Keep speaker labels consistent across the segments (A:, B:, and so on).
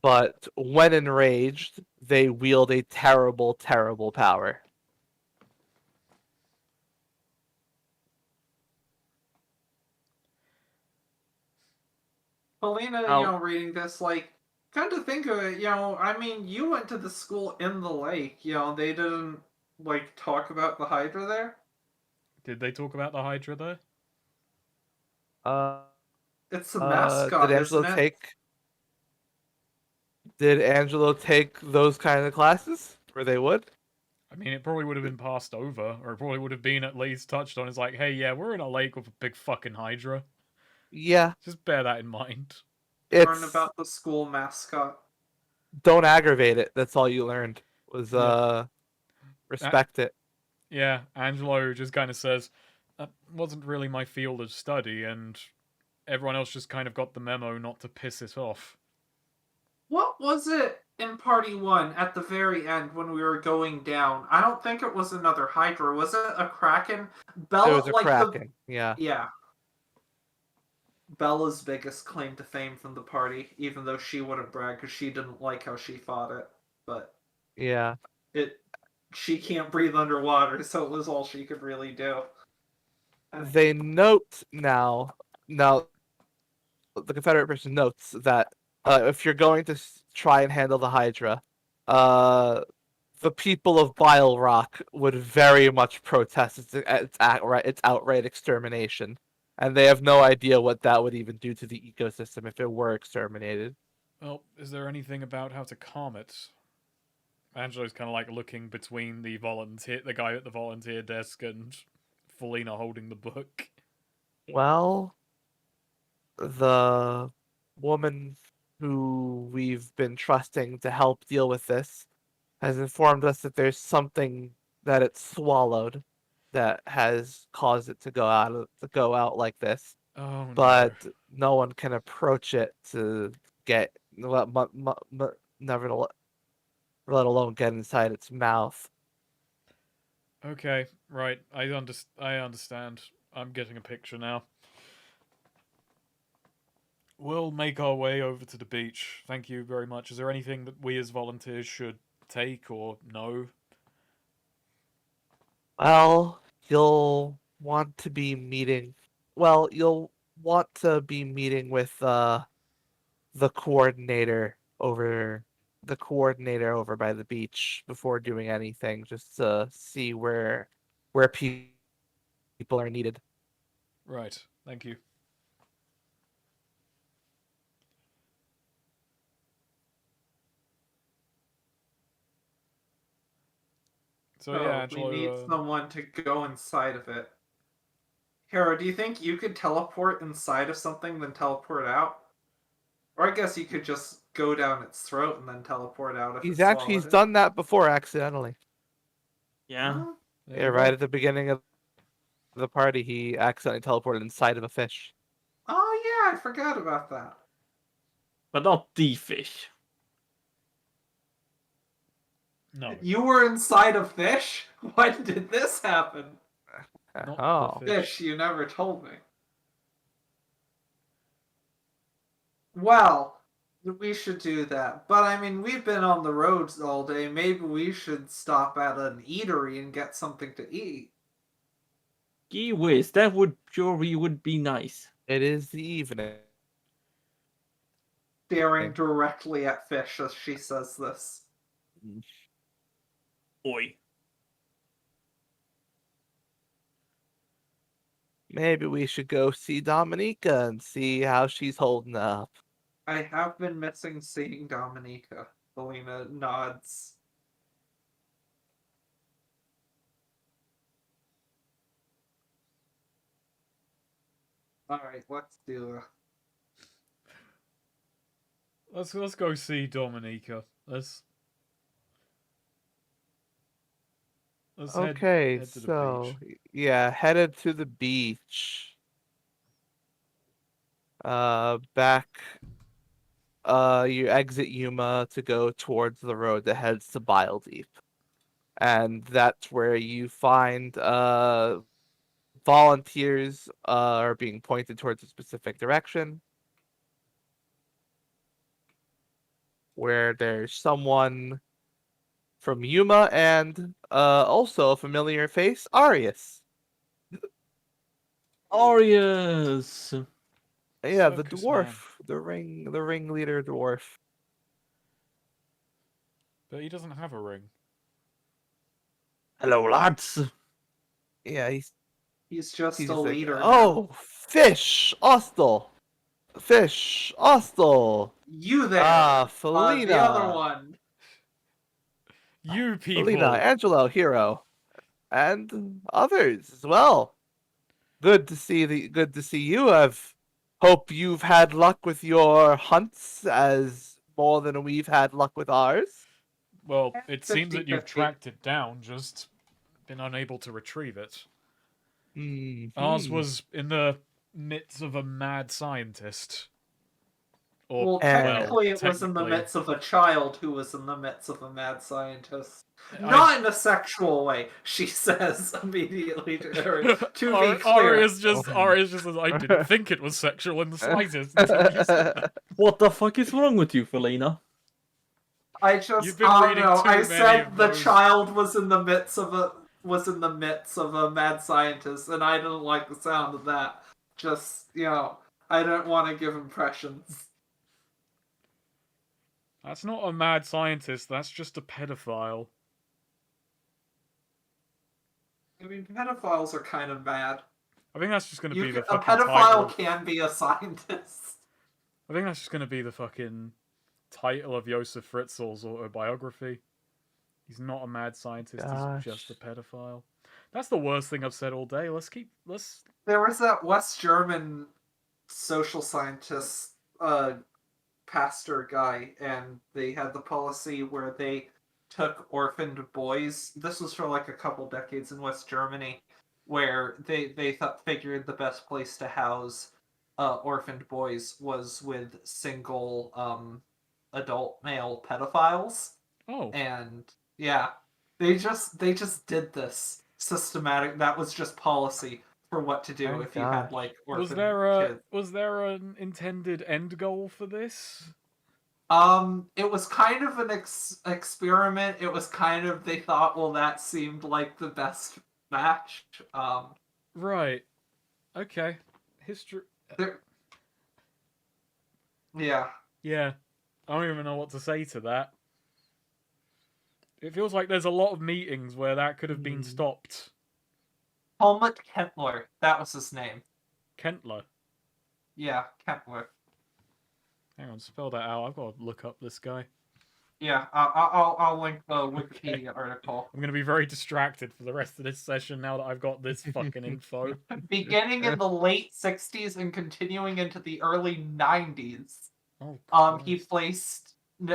A: but when enraged, they wield a terrible, terrible power.
B: Helena,
C: How
B: reading this, kind of think of it, I mean, you went to the school in the lake, they didn't, talk about the Hydra there?
D: Did they talk about the Hydra there?
A: Uh,
B: It's a
A: did
B: mascot,
A: Angelo
B: isn't it?
A: take? Did Angelo take those kind of classes where they would?
D: I mean, it probably would have been passed over, or it probably would have been at least touched on. It's like, hey, yeah, we're in a lake with a big fucking Hydra.
A: Yeah,
D: Just bear that in mind.
B: Learn
A: it's
B: about the school mascot.
A: don't aggravate it. That's all you learned was
D: Yeah.
A: respect it.
D: Yeah, Angelo just kind of says, that wasn't really my field of study, and everyone else just kind of got the memo not to piss it off.
B: What was it in Party 1 at the very end when we were going down? I don't think it was another Hydra. Was it a Kraken?
A: It
B: Bella,
A: was a cracking. Yeah,
B: Yeah. Bella's biggest claim to fame from the party, even though she wouldn't brag because she didn't like how she fought it. But
A: yeah.
B: it she can't breathe underwater, so it was all she could really do.
A: They note now. Now the Confederate person notes that if you're going to try and handle the Hydra, uh, the people of Bile Rock would very much protest its outright extermination, and they have no idea what that would even do to the ecosystem if it were exterminated.
D: Well, is there anything about how to calm it? Angelo's kind of like looking between the guy at the volunteer desk, and Felina holding the book.
A: Well, the woman who we've been trusting to help deal with this has informed us that there's something that it swallowed that has caused it to go out like this.
D: Oh no.
A: But no one can approach it to get never let alone get inside its mouth.
D: Okay, right. I understand. I'm getting a picture now. We'll make our way over to the beach. Thank you very much. Is there anything that we as volunteers should take or know?
A: Well, you'll want to be meeting. Well, you'll want to be meeting with the coordinator over by the beach before doing anything, just to see where people are needed.
D: Right. Thank you. So yeah,
B: Oh, we need
D: Angelo.
B: someone to go inside of it. Hera, do you think you could teleport inside of something then teleport out? Or I guess you could just go down its throat and then teleport out if it
A: He's
B: swallowed it.
A: done that before accidentally.
C: yeah.
B: Huh?
D: There
A: Yeah,
D: you
A: right
D: go.
A: at the beginning of the party, he accidentally teleported inside of a fish.
B: Oh yeah, I forgot about that.
C: But not the fish.
D: No,
B: You were inside a fish? When did this happen?
D: not the
A: Oh,
D: fish.
B: Fish, you never told me. Well, we should do that. But I mean, we've been on the roads all day. Maybe we should stop at an eatery and get something to eat.
C: Gee whiz, that would surely would be nice.
A: it is the evening.
B: Staring directly at fish as she says this.
C: Oi.
A: Maybe we should go see Dominica and see how she's holding up.
B: I have been missing seeing Dominica. Felina nods. Alright, let's do it.
D: Let's go see Dominica. Let's
A: Okay,
D: head to the
A: so
D: beach.
A: yeah, headed to the beach. Back. You exit Yuma to go towards the road that heads to Bile Deep, and that's where you find volunteers are being pointed towards a specific direction. where there's someone from Yuma and also a familiar face, Arius.
C: Arius!
A: Yeah, the
D: Circus man.
A: dwarf, the ringleader dwarf.
D: But he doesn't have a ring.
C: Hello, lads!
A: Yeah,
B: He's just
A: he's
B: a
A: just like,
B: leader now.
A: oh, fish, Ostel, fish, Ostel.
B: You there.
A: Ah,
B: The other
A: Felina,
B: one.
D: You
A: Felina,
D: people!
A: Angelo, Hero, and others as well. Good to see you. I've hope you've had luck with your hunts as more than we've had luck with ours.
D: Well, it seems that you've
B: 50-50.
D: tracked it down, just been unable to retrieve it.
A: Mhm.
D: Ours was in the midst of a mad scientist. Or,
B: Well,
A: And-
B: technically, it was in the
D: technically-
B: midst of a child who was in the midst of a mad scientist.
D: I-
B: Not in a sexual way, she says immediately to her. To be clear.
D: Arius just says, I didn't think it was sexual in the slightest until you said that.
C: What the fuck is wrong with you, Felina?
B: I just,
D: You've been
B: I
D: reading
B: don't know.
D: too
B: I
D: many
B: said
D: of
B: the
D: those.
B: child was in the midst of a mad scientist, and I didn't like the sound of that. Just, I don't want to give impressions.
D: That's not a mad scientist, that's just a pedophile.
B: I mean, pedophiles are kind of mad.
D: I think that's just going to be the
B: A
D: fucking title.
B: pedophile can be a scientist.
D: I think that's just going to be the fucking title of Josef Fritzl's autobiography. He's not a mad scientist,
A: Gosh.
D: he's just a pedophile. That's the worst thing I've said all day. Let's...
B: There was that West German social scientist pastor guy, and they had the policy where they took orphaned boys. This was for like a couple decades in West Germany, where they figured the best place to house orphaned boys was with single adult male pedophiles.
D: Oh,
B: And yeah, they just did this systematic. That was just policy for what to do
A: Oh,
B: if you had
A: gosh.
B: like
D: was
B: orphan kids.
D: there an intended end goal for this?
B: It was kind of an experiment. It was kind of, they thought, well, that seemed like the best match.
D: Right. Okay. History...
B: There... Yeah.
D: Yeah. I don't even know what to say to that. It feels like there's a lot of meetings where that could have been stopped.
B: Helmut Kentler, that was his name.
D: Kentler.
B: Yeah, Kentler.
D: Hang on, spell that out. I've got to look up this guy.
B: Yeah, I'll link the Wikipedia article.
D: I'm going to be very distracted for the rest of this session now that I've got this fucking info.
B: Beginning in the late 60s and continuing into the early 90s,
D: Oh,
B: he placed,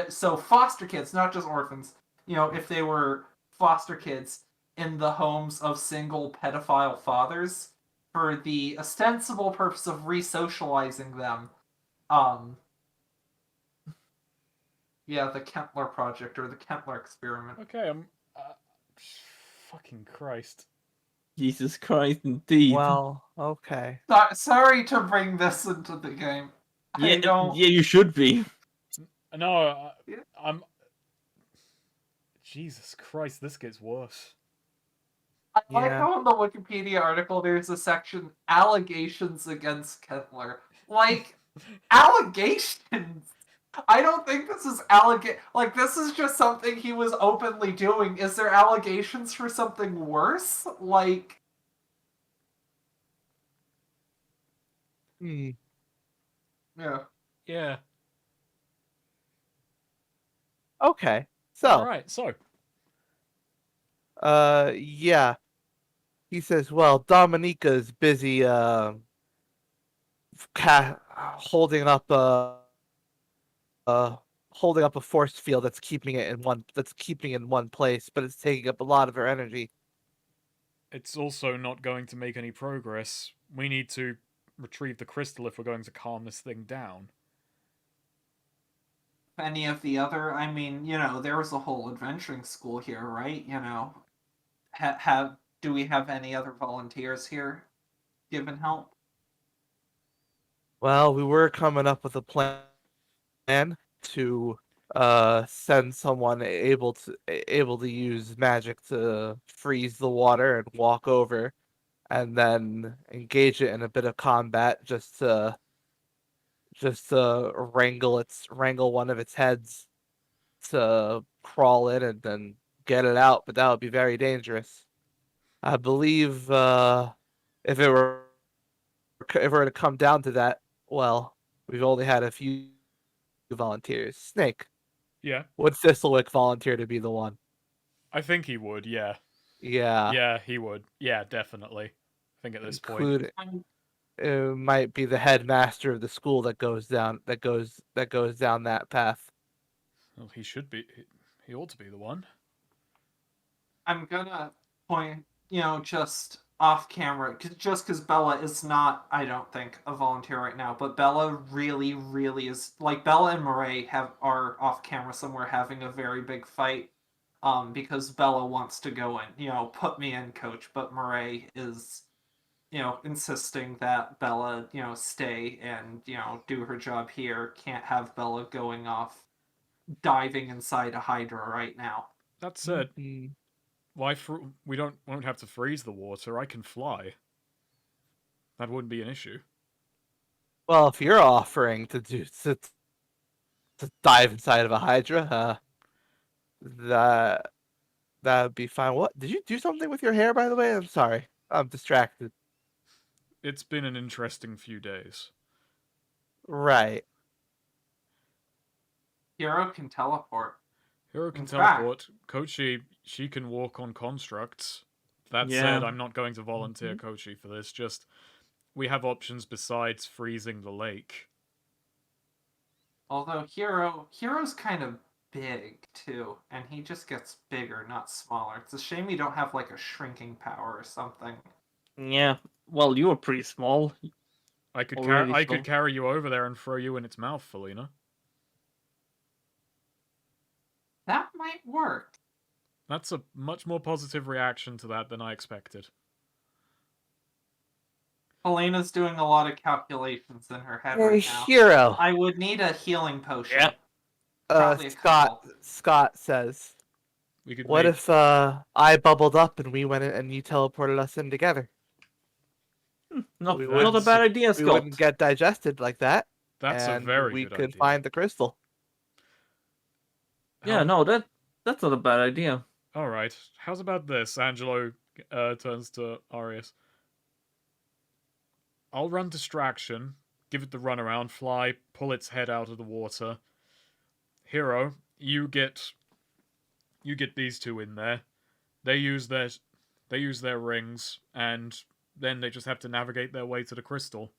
B: so foster kids, not just orphans, if they were foster kids, in the homes of single pedophile fathers for the ostensible purpose of re-socializing them. Yeah, the Kentler Project, or the Kentler Experiment.
D: Okay, fucking Christ.
C: Jesus Christ, indeed.
A: Well, okay.
B: Sorry to bring this into the game.
C: yeah,
B: I don't...
C: yeah, you should be.
D: No,
B: Yeah.
D: I'm... Jesus Christ, this gets worse.
B: I like
A: Yeah.
B: how in the Wikipedia article there's a section, allegations against Kentler. Like, allegations? I don't think this is this is just something he was openly doing. Is there allegations for something worse? Like...
A: Hmm.
B: Yeah.
D: Yeah.
A: Okay. So,
D: Alright, so.
A: yeah. He says, well, Dominica's busy, holding up a force field that's keeping it in one place, but it's taking up a lot of her energy.
D: It's also not going to make any progress. We need to retrieve the crystal if we're going to calm this thing down.
B: Any of the other... I mean, there was a whole adventuring school here, right? Do we have any other volunteers here given help?
A: Well, we were coming up with a plan to send someone able to use magic to freeze the water and walk over, and then engage it in a bit of combat just to wrangle one of its heads to crawl in and then get it out, but that would be very dangerous. I believe if it were to come down to that, well, we've only had a few volunteers. Snake,
D: Yeah,
A: would Thistlewick volunteer to be the one?
D: I think he would. Yeah,
A: Yeah,
D: yeah, he would. Yeah, definitely. I think at this point.
A: include it might be the headmaster of the school that goes down that path.
D: Well, he should be. He ought to be the one.
B: I'm gonna point, just off camera, just because Bella is not, I don't think, a volunteer right now, but Bella really, really is. Like, Bella and Murray are off camera somewhere having a very big fight, because Bella wants to go in, put me in, coach, but Murray is, insisting that Bella, stay and, do her job here. Can't have Bella going off diving inside a Hydra right now.
D: That said,
A: Mhm.
D: we won't have to freeze the water. I can fly. That wouldn't be an issue.
A: Well, if you're offering to dive inside of a Hydra, that that would be fine. What did you do something with your hair, by the way? I'm sorry, I'm distracted.
D: It's been an interesting few days.
A: Right.
B: Hero can teleport.
D: Hero can
B: In fact-
D: teleport. Kochi, she can walk on constructs. That
C: Yeah.
D: said, I'm not going to volunteer Kochi for this. Just, we have options besides freezing the lake.
B: Although Hero's kind of big too, and he just gets bigger, not smaller. It's a shame you don't have like a shrinking power or something.
C: Yeah. Well, you were pretty small.
D: I could
C: Already
D: I could
C: so.
D: carry you over there and throw you in its mouth, Felina.
B: That might work.
D: That's a much more positive reaction to that than I expected.
B: Helena's doing a lot of calculations in her head
A: Hey,
B: right now.
A: Hero.
B: I would need a healing potion.
C: Yeah.
B: Probably a
A: Scott.
B: couple.
A: Scott says,
D: We could
A: "What
D: make,
A: if I bubbled up and we went in and you teleported us in together?
C: Not,
A: We
C: not a
A: wouldn't-
C: bad idea,
A: We
C: Scott.
A: wouldn't get digested like that,
D: that's a
A: and
D: very
A: we
D: good
A: could
D: idea.
A: find the crystal."
C: Yeah, no, that's not a bad idea.
D: All right. How's about this? Angelo turns to Arius. I'll run distraction, give it the runaround, fly, pull its head out of the water. Hero, you get these two in there. They use their rings, and then they just have to navigate their way to the crystal.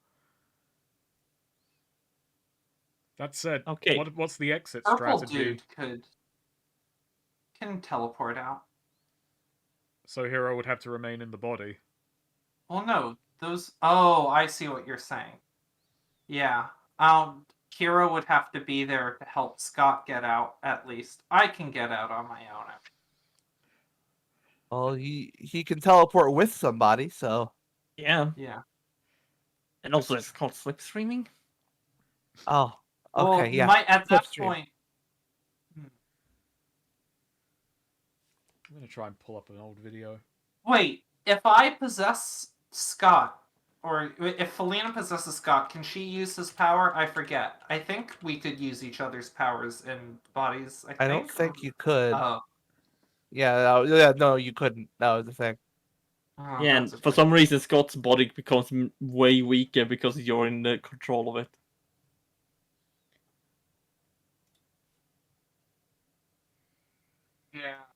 D: That said,
C: Okay.
D: what's the exit
B: Purple
D: strategy?
B: dude can teleport out.
D: So Hero would have to remain in the body.
B: Well, no, those. Oh, I see what you're saying. Yeah. Hero would have to be there to help Scott get out. At least I can get out on my own.
A: Well, he can teleport with somebody, so
C: Yeah.
B: Yeah.
C: And also, it's called slipstreaming.
A: oh, okay,
B: Well,
A: yeah.
B: at that
A: Slipstream.
B: point,
D: I'm gonna try and pull up an old video.
B: wait. If I possess Scott, or if Felina possesses Scott, can she use his power? I forget. I think we could use each other's powers in bodies.
A: I don't think you could.
B: Oh.
A: Yeah, no, you couldn't. That was the thing.
B: Oh,
C: Yeah, and
B: that's a
C: for
B: bit-
C: some reason, Scott's body becomes way weaker because you're in the control of it.
B: Yeah.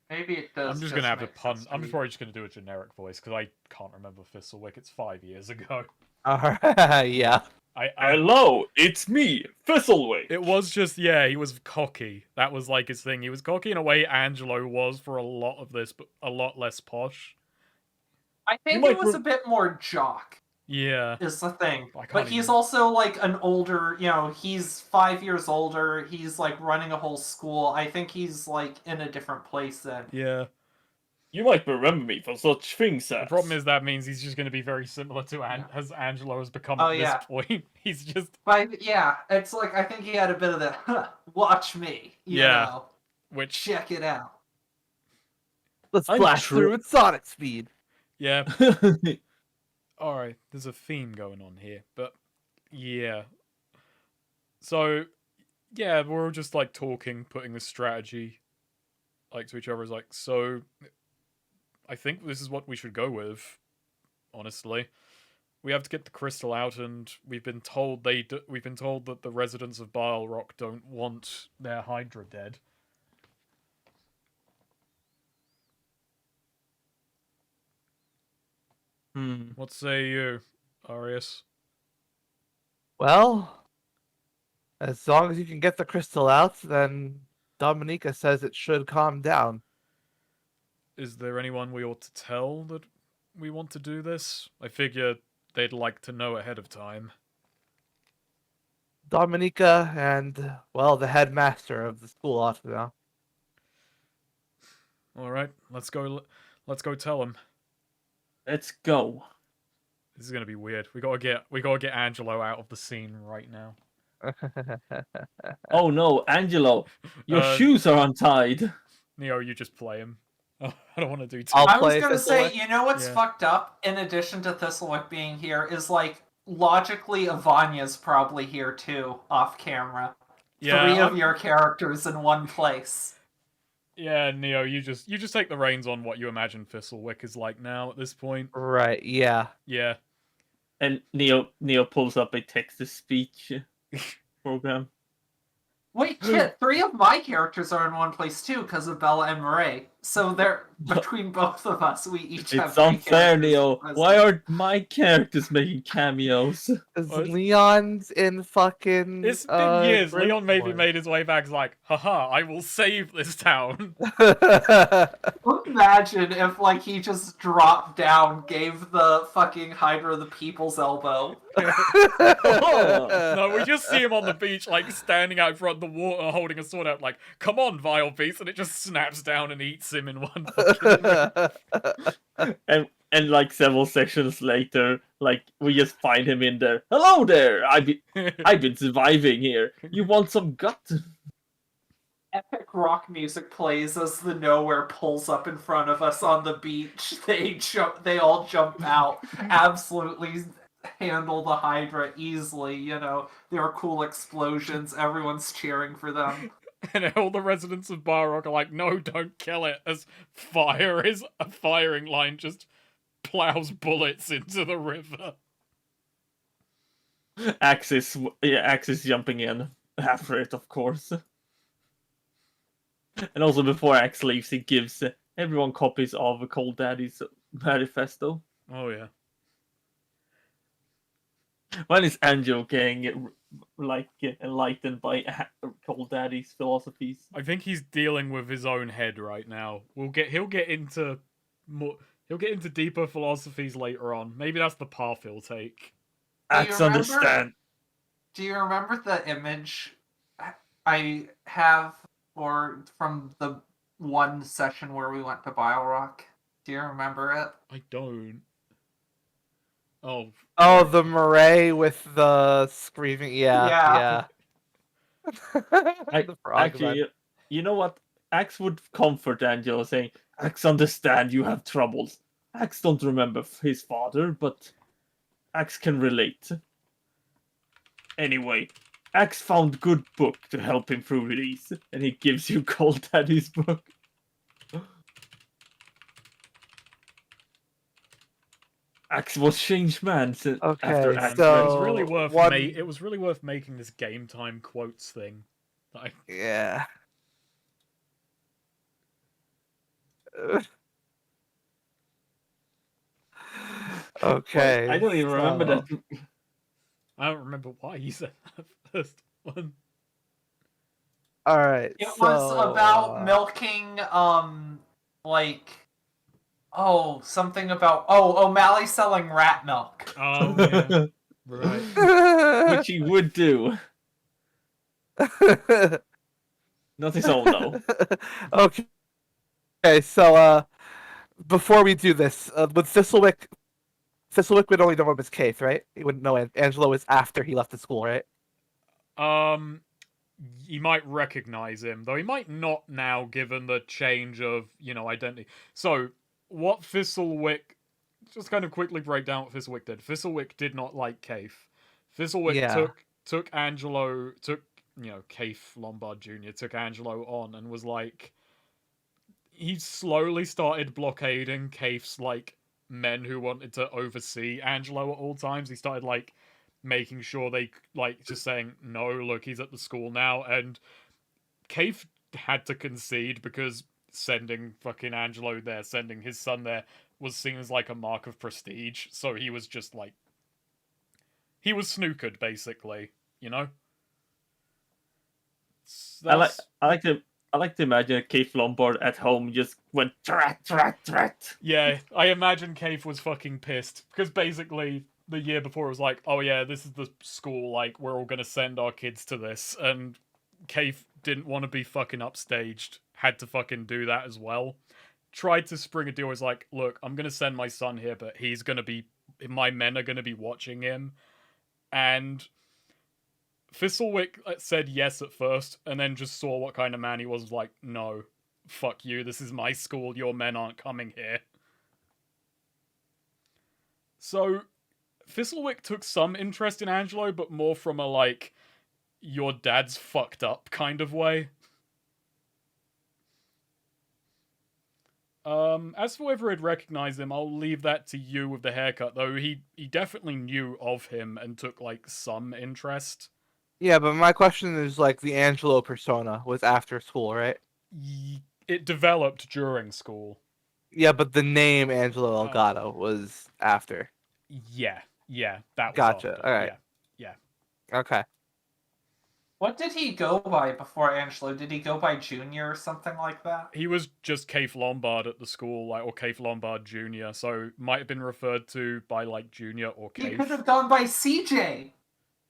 B: Maybe it does.
D: I'm just gonna have to
B: make
D: pun.
B: sense
D: I'm
B: for you.
D: probably just gonna do a generic voice because I can't remember Thistlewick. It's 5 years ago.
A: Yeah.
D: I
C: Hello, it's me, Thistlewick.
D: It was just, yeah, he was cocky. That was like his thing. He was cocky in a way Angelo was for a lot of this, but a lot less posh.
B: I think
C: might
B: it was
C: re-
B: a bit more jock.
D: Yeah.
B: Is the thing.
D: I can't
B: But he's
D: even-
B: also like an older, he's 5 years older. He's like running a whole school. I think he's like in a different place then.
D: Yeah.
C: You might remember me for such things
D: The
C: as.
D: problem is that means he's just going to be very similar to as Angelo has become
B: Oh,
D: at
B: yeah.
D: this point. He's just
B: But yeah, it's like I think he had a bit of the watch me, you
D: Yeah.
B: know,
D: which
B: check it out.
A: Let's
C: I'm
A: blast
C: tr-
A: through at sonic speed.
D: yeah. All right, there's a theme going on here, but yeah. So yeah, we're all just like talking, putting the strategy like to each other. Is like, so I think this is what we should go with. Honestly, we have to get the crystal out, and we've been told we've been told that the residents of Bile Rock don't want their Hydra dead. What say you, Arius?
A: Well, as long as you can get the crystal out, then Dominica says it should calm down.
D: Is there anyone we ought to tell that we want to do this? I figure they'd like to know ahead of time.
A: Dominica and, well, the headmaster of the school ought to know.
D: All right, let's go. Let's go tell him.
C: Let's go.
D: This is gonna be weird. We gotta get Angelo out of the scene right now.
C: Oh no, Angelo, your shoes are untied.
D: Neo, you just play him. Oh, I don't want to do too.
A: I'll
B: I was
A: play
B: gonna say,
A: Thistlewick.
B: you know what's
D: Yeah.
B: fucked up? In addition to Thistlewick being here, is like logically Ivanya's probably here too, off camera.
D: Yeah,
B: Three of your characters in one place.
D: Yeah, Neo, you just take the reins on what you imagine Thistlewick is like now at this point.
A: Right, yeah.
D: Yeah.
C: And Neo pulls up a text-to-speech program.
B: Wait, shit, three of my characters are in one place too, because of Bella and Murray. So they're between both of us, we each have
C: It's
B: three
C: unfair,
B: characters
C: Neo.
B: present.
C: Why are my characters making cameos?
A: Because
D: What?
A: Leon's in fucking.
D: It's been years.
A: Great
D: Leon maybe
A: One.
D: made his way back like, haha, I will save this town.
B: Imagine if, like, he just dropped down, gave the fucking Hydra the people's elbow.
D: No, we just see him on the beach, like, standing out in front of the water, holding a sword out, like, come on, vile beast, and it just snaps down and eats him in one fucking
C: And like several sections later, like we just find him in there. Hello there. I've been surviving here. You want some gut?
B: Epic rock music plays as the Nowhere pulls up in front of us on the beach. They all jump out, absolutely handle the Hydra easily, you know. There are cool explosions, everyone's cheering for them.
D: And all the residents of Barrock are like, no, don't kill it, as a firing line just plows bullets into the river.
C: Axis jumping in after it, of course. And also before Axe leaves, he gives everyone copies of Cold Daddy's manifesto.
D: Oh, yeah.
C: When is Angelo getting enlightened by Cold Daddy's philosophies?
D: I think he's dealing with his own head right now. He'll get into deeper philosophies later on. Maybe that's the path he'll take.
C: Axe
B: remember-
C: understand.
B: Do you remember the image I have from the one session where we went to Bile Rock? Do you remember it?
D: I don't. Oh.
A: Oh, the Murray with the screaming. Yeah. The frog
C: Actually,
A: event.
C: you know what? Axe would comfort Angelo, saying, Axe understand you have troubles. Axe don't remember his father, but Axe can relate. Anyway, Axe found good book to help him through these, and he gives you Cold Daddy's book. Axe was changed man since
A: Okay,
C: after Axe
A: so-
D: It was really worth
A: one-
D: it was really worth making this game time quotes thing. Like,
A: Yeah. Okay.
C: I don't even remember
A: so-
C: that.
D: I don't remember why you said that first one.
A: All right.
B: It
A: so,
B: was about milking, something about O'Malley selling rat milk.
D: Oh yeah. Right.
C: Which he would do. Not his own though.
A: Okay. Okay, so before we do this, with Thistlewick would only know him as Keith, right? He wouldn't know Angelo was after he left the school, right?
D: You might recognize him, though he might not now, given the change of, identity. So, what Thistlewick... Just kind of quickly break down what Thistlewick did. Thistlewick did not like Kaif. Thistlewick
A: Yeah.
D: took Kaif Lombard Jr. took Angelo on and was like... He slowly started blockading Kaif's, men who wanted to oversee Angelo at all times. He started, making sure they just saying, no, look, he's at the school now, and Kaif had to concede because sending fucking Angelo there, sending his son there, was seen as a mark of prestige. So he was just he was snookered, basically,
C: I like to imagine Keith Lombard at home just went threat.
D: Yeah, I imagine Kaif was fucking pissed because basically the year before it was like, oh yeah, this is the school, we're all gonna send our kids to this, and Kaif didn't want to be fucking upstaged, had to fucking do that as well. Tried to spring a deal, was like, look, I'm gonna send my son here, but my men are gonna be watching him. And Thistlewick said yes at first, and then just saw what kind of man he was like, no, fuck you, this is my school, your men aren't coming here. So Thistlewick took some interest in Angelo, but more from a, your dad's fucked up kind of way. As for whether he'd recognize him, I'll leave that to you with the haircut, though he definitely knew of him and took, some interest.
A: Yeah, but my question is, the Angelo persona was after school, right?
D: It developed during school.
A: Yeah, but the name Angelo Elgato was after.
D: Yeah, that was
A: Gotcha.
D: after.
A: All right.
D: Yeah.
A: Okay.
B: What did he go by before Angelo? Did he go by Junior or something like that?
D: He was just Kaif Lombard at the school, or Kaif Lombard Jr., so might have been referred to by, Junior or Kaif.
B: He could have gone by CJ!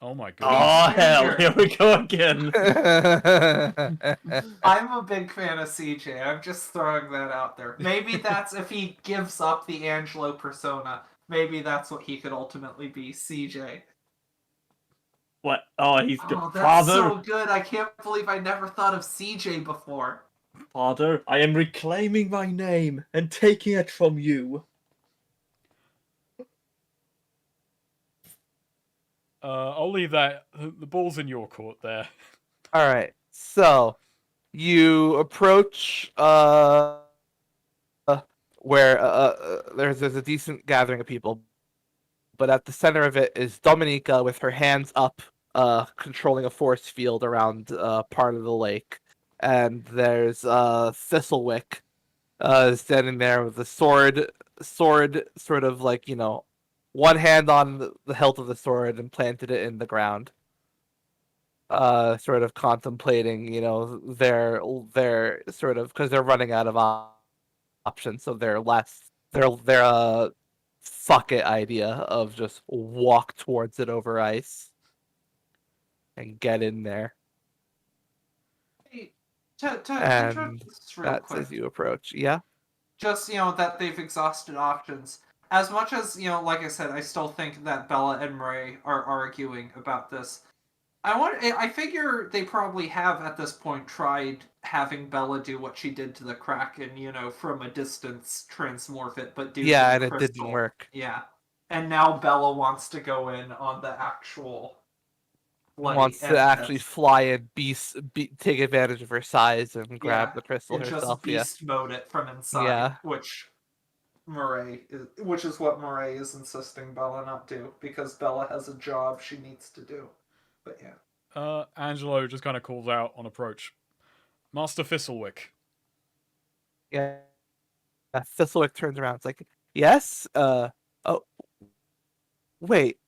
D: Oh my
C: Oh,
D: god.
C: hell, here we go again.
B: I'm a big fan of CJ. I'm just throwing that out there. Maybe that's if he gives up the Angelo persona. Maybe that's what he could ultimately be, CJ.
C: What? Oh, he's good.
B: Oh, that's
C: Father,
B: so good. I can't believe I never thought of CJ before.
C: Father, I am reclaiming my name and taking it from you.
D: I'll leave that. The ball's in your court there.
A: All right. So you approach where there's a decent gathering of people, but at the center of it is Dominica with her hands up, controlling a force field around part of the lake, and there's Thistlewick standing there with the sword, sort of one hand on the hilt of the sword and planted it in the ground. Sort of contemplating, their sort of, because they're running out of options, so their fuck it idea of just walk towards it over ice and get in there.
B: Hey, to
A: And
B: interrupt this real
A: that's
B: quick.
A: as you approach. Yeah.
B: Just, that they've exhausted options. As much as, like I said, I still think that Bella and Murray are arguing about this. I figure they probably have at this point tried having Bella do what she did to the Kraken, from a distance transmorph it, but do
A: Yeah,
B: some
A: and it didn't
B: crystal.
A: work.
B: Yeah. And now Bella wants to go in on the actual
A: Wants to actually fly and take advantage of her size and grab the crystal
B: and
A: herself.
B: just beast mode it from inside,
A: Yeah.
B: which is what Murray is insisting Bella not do, because Bella has a job she needs to do. But yeah.
D: Angelo just kind of calls out on approach. Master Thistlewick.
A: Yeah. Thistlewick turns around. It's like, yes. Oh, wait.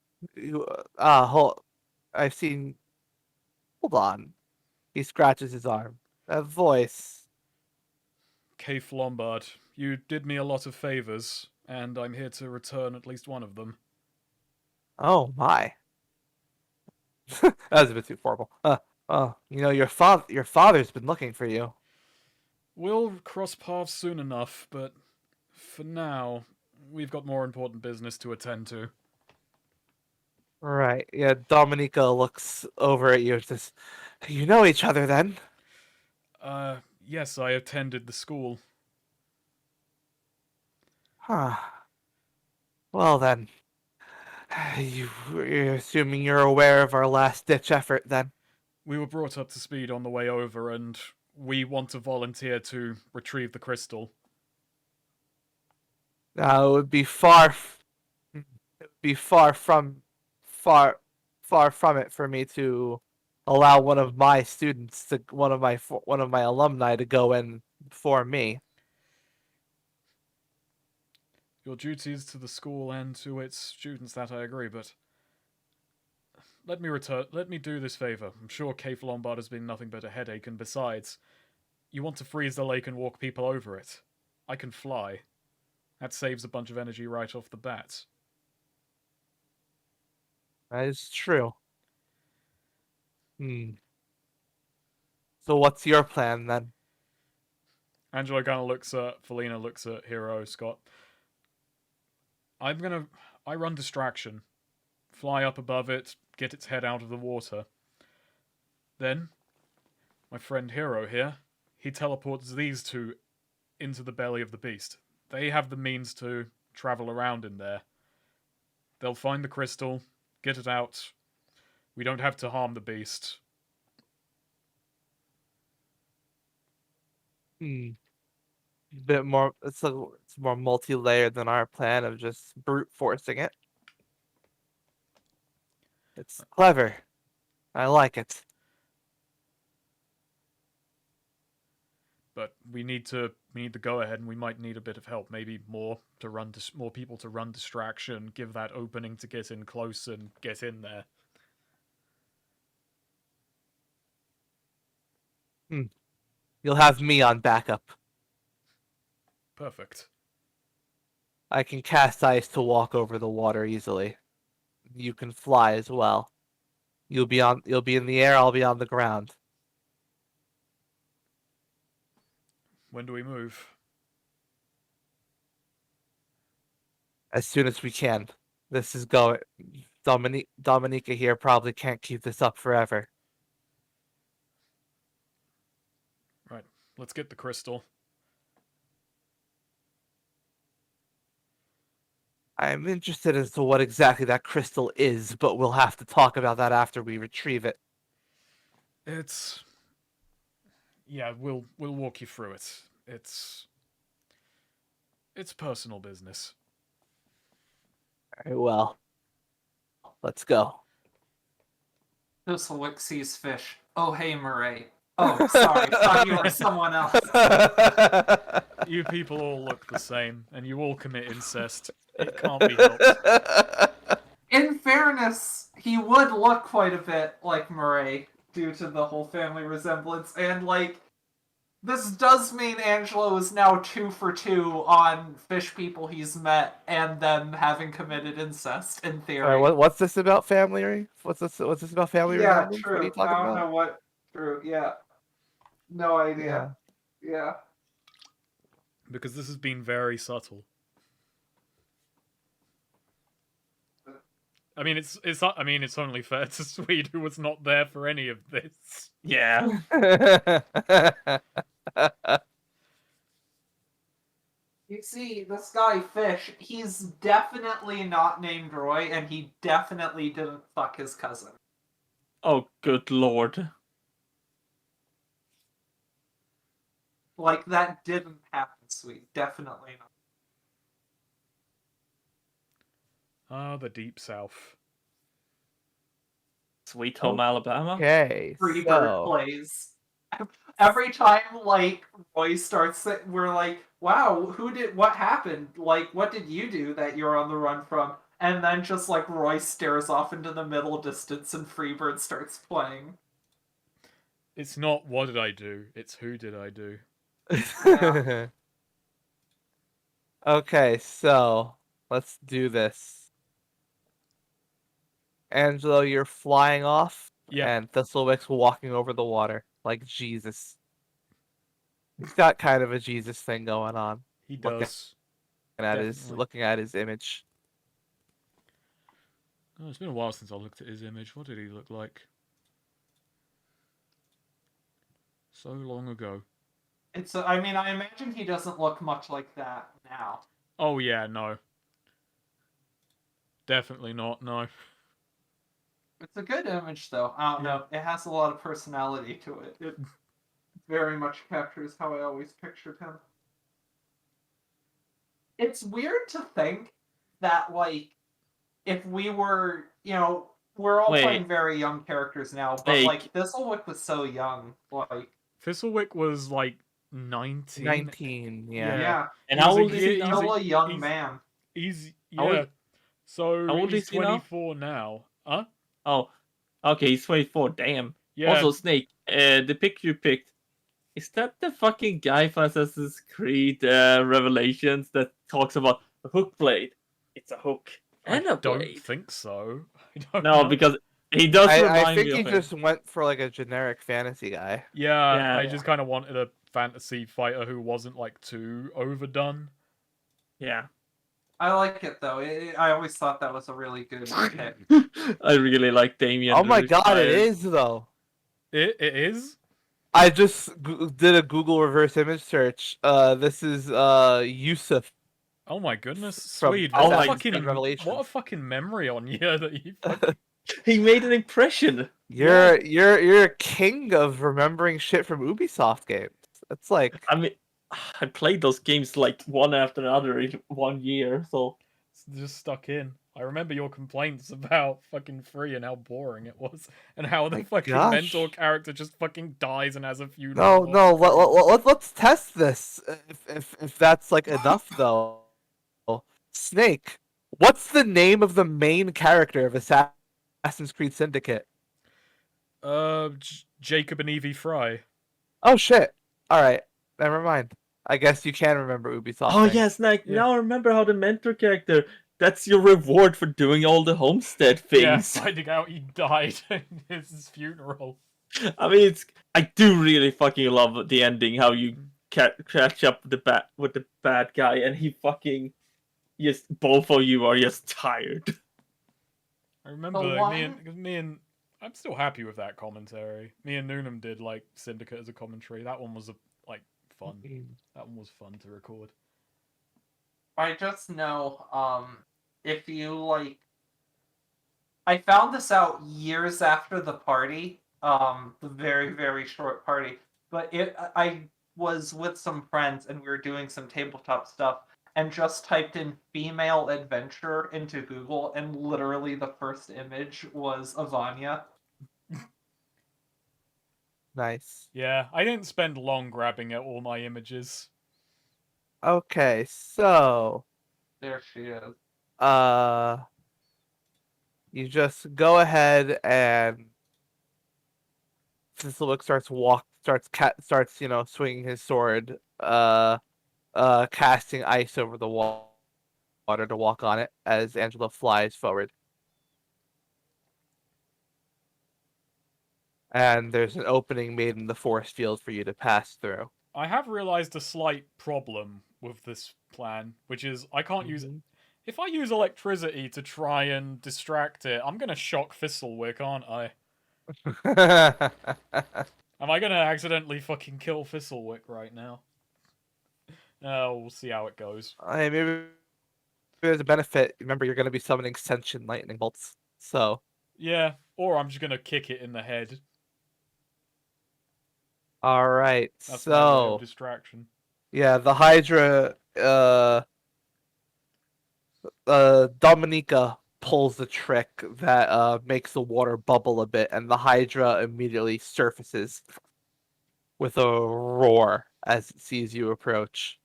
A: I've seen. Hold on. He scratches his arm. That voice.
D: Kaif Lombard, you did me a lot of favors, and I'm here to return at least one of them.
A: Oh my. That was a bit too formal. Your father's been looking for you.
D: We'll cross paths soon enough, but For now, we've got more important business to attend to.
A: Right. Yeah, Dominica looks over at you and says, "You know each other then?"
D: Yes, I attended the school.
A: Huh. Well then, you're assuming you're aware of our last-ditch effort then?
D: We were brought up to speed on the way over, and we want to volunteer to retrieve the crystal.
A: Now, it would be far from it for me to allow one of my students to one of my alumni to go in for me.
D: Your duties to the school and to its students, that I agree, but let me do this favor. I'm sure Cave Lombard has been nothing but a headache, and besides, you want to freeze the lake and walk people over it. I can fly. That saves a bunch of energy right off the bat.
A: That is true. Hmm. So what's your plan then?
D: Angelo kind of looks at Felina, looks at Hero Scott. I run distraction. Fly up above it, get its head out of the water. Then, my friend Hero here, he teleports these two into the belly of the beast. They have the means to travel around in there. They'll find the crystal, get it out. We don't have to harm the beast.
A: Bit more. It's more multi-layered than our plan of just brute forcing it. It's clever. I like it.
D: But we need the go ahead, and we might need a bit of help. Maybe more people to run distraction, give that opening to get in close and get in there.
A: You'll have me on backup.
D: Perfect.
A: I can cast ice to walk over the water easily. You can fly as well. You'll be in the air, I'll be on the ground.
D: When do we move?
A: As soon as we can. This is going. Dominica here probably can't keep this up forever.
D: Right. Let's get the crystal.
A: I'm interested as to what exactly that crystal is, but we'll have to talk about that after we retrieve it.
D: Yeah, we'll walk you through it. It's personal business.
A: Very well. Let's go.
B: This'll sees fish. Oh, hey, Murray. Oh, sorry. Thought you were someone else.
D: You people all look the same, and you all commit incest. It can't be helped.
B: In fairness, he would look quite a bit like Murray due to the whole family resemblance, and this does mean Angelo is now 2 for 2 on fish people he's met and them having committed incest, in theory.
A: Alright, what's this about family? What's this about family
B: Yeah,
A: resemblance?
B: true.
A: What are you talking
B: I don't
A: about?
B: know what. True, yeah. No idea. Yeah.
D: Because this has been very subtle. I mean, it's only fair to Swede, who was not there for any of this.
C: Yeah.
B: You see, this guy Fish, he's definitely not named Roy, and he definitely didn't fuck his cousin.
C: Oh, good lord.
B: Like, that didn't happen, Sweet. Definitely not.
D: Ah, the deep south.
C: Sweet home Alabama.
A: Okay,
B: Freebird
A: so
B: plays. Every time, Roy starts, we're like, wow, what happened? What did you do that you're on the run from? And then just, Roy stares off into the middle distance and Freebird starts playing.
D: It's not what did I do, it's who did I do.
B: Yeah.
A: Okay, so let's do this. Angelo, you're flying off,
D: Yeah.
A: and Thistlewick's walking over the water like Jesus. He's got kind of a Jesus thing going on.
D: He
A: Look at-
D: does.
C: Definitely.
A: looking at his image.
D: Oh, it's been a while since I looked at his image. What did he look like? So long ago.
B: It's. I mean, I imagine he doesn't look much like that now.
D: Oh yeah, no. Definitely not, no.
B: It's a good image, though. I don't
D: Yeah.
B: know. It has a lot of personality to it. It very much captures how I always pictured him. It's weird to think that, like, if we were, we're all
C: Wait.
B: playing very young characters now, but,
C: Like-
B: like, Thistlewick was so young. Like,
D: Thistlewick was like 19.
A: 19, yeah.
B: yeah.
C: And
D: He
C: how
D: was a
C: old is
D: year-
C: he
B: He's
C: now?
B: still a young
D: he's-
B: man.
D: He's
C: How old-
D: yeah. So
C: how old
D: he's
C: is he now?
D: 24 now. Huh?
C: Oh, okay, he's 24. Damn.
D: Yeah.
C: Also, Snake, the picture you picked, is that the fucking guy from Assassin's Creed Revelations that talks about a hook blade? It's a hook and
D: I
C: a
D: don't
C: blade.
D: think so. I don't
C: No,
D: know.
C: because he does
A: I
C: remind
A: think
C: me
A: he
C: of him.
A: just went for like a generic fantasy guy.
D: Yeah,
C: Yeah.
D: I just kind of wanted a fantasy fighter who wasn't like too overdone.
C: Yeah.
B: I like it, though. I always thought that was a really good pick.
C: I really like Damien.
A: Oh my
C: the
A: god, it
C: guy.
A: is though.
D: It is.
A: I just did a Google reverse image search. This is Yusuf.
D: Oh my goodness,
A: From
D: Swede!
C: Oh
D: What
C: my
D: a fucking
A: God. Revelations.
D: what a fucking memory on you that you. Fucking...
C: He made an impression.
A: You're a king of remembering shit from Ubisoft games. It's like
C: I mean, I played those games like one after another in 1 year, so
D: just stuck in. I remember your complaints about fucking Free and how boring it was, and how the
A: My
D: fucking
A: gosh.
D: mentor character just fucking dies and has a funeral.
A: no. Let's test this. If that's like enough though. Snake. What's the name of the main character of Assassin's Creed Syndicate?
D: Jacob and Evie Fry.
A: Oh shit. All right. Never mind. I guess you can remember Ubisoft.
C: oh
A: things.
C: yes, like
D: Yeah.
C: now I remember how the mentor character. That's your reward for doing all the homestead
D: Yeah,
C: things.
D: finding out he died in his funeral.
C: I mean, I do really fucking love the ending. How you catch up with the bad guy, and he fucking just both of you are just tired.
D: I remember
B: The
D: like, me and I'm still happy with that commentary. Me and Noonham did like Syndicate as a commentary. That one was fun. That one was fun to record.
B: I just know, if you, like... I found this out years after the party, the very, very short party, but I was with some friends and we were doing some tabletop stuff, and just typed in female adventure into Google, and literally the first image was Avanya.
A: Nice.
D: Yeah, I didn't spend long grabbing at all my images.
A: Okay, so
B: There she is.
A: you just go ahead and Thistlewick starts swinging his sword, casting ice over the water to walk on it as Angela flies forward. And there's an opening made in the force field for you to pass through.
D: I have realized a slight problem with this plan, which is I can't use if I use electricity to try and distract it, I'm gonna shock Thistlewick, aren't I? Am I gonna accidentally fucking kill Thistlewick right now? Oh, we'll see how it goes.
A: Maybe there's a benefit. Remember, you're going to be summoning sentient lightning bolts. So,
D: Yeah, or I'm just gonna kick it in the head.
A: all right.
D: That's my way
A: So,
D: of distraction.
A: yeah, the Hydra, Dominica pulls the trick that makes the water bubble a bit, and the Hydra immediately surfaces with a roar as it sees you approach.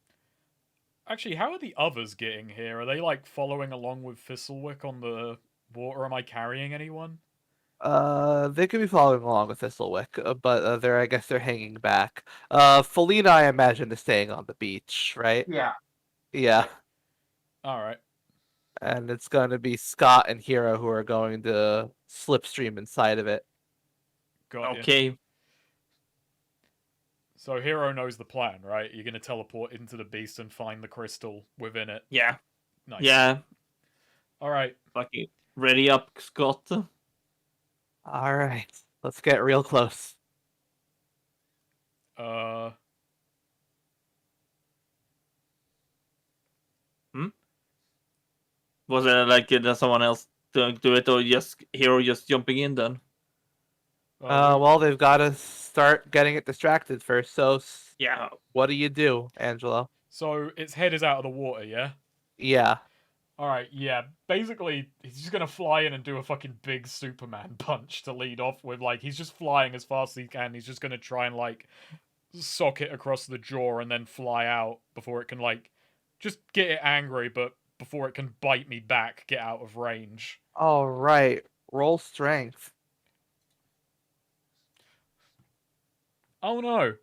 D: Actually, how are the others getting here? Are they like following along with Thistlewick on the water? Am I carrying anyone?
A: They could be following along with Thistlewick, but I guess they're hanging back. Felina, I imagine, is staying on the beach, right?
B: Yeah.
A: Yeah.
D: Alright.
A: And it's going to be Scott and Hero who are going to slipstream inside of it.
D: Got ya.
C: Okay.
D: So Hero knows the plan, right? You're gonna teleport into the beast and find the crystal within it.
C: Yeah.
D: Nice.
C: Yeah.
D: All right.
C: Fucking ready up, Scott.
A: All right, let's get real close.
D: Uh.
C: Was it like someone else doing do it, or just Hero just jumping in then?
A: Well, they've got to start getting it distracted first. So,
C: Yeah.
A: what do, Angelo?
D: So its head is out of the water, yeah.
A: Yeah.
D: All right, yeah. Basically, he's just gonna fly in and do a fucking big Superman punch to lead off with. Like, he's just flying as fast as he can. He's just gonna try and like sock it across the jaw and then fly out before it can like just get it angry, but before it can bite me back, get out of range.
A: All right. Roll strength.
D: Oh no,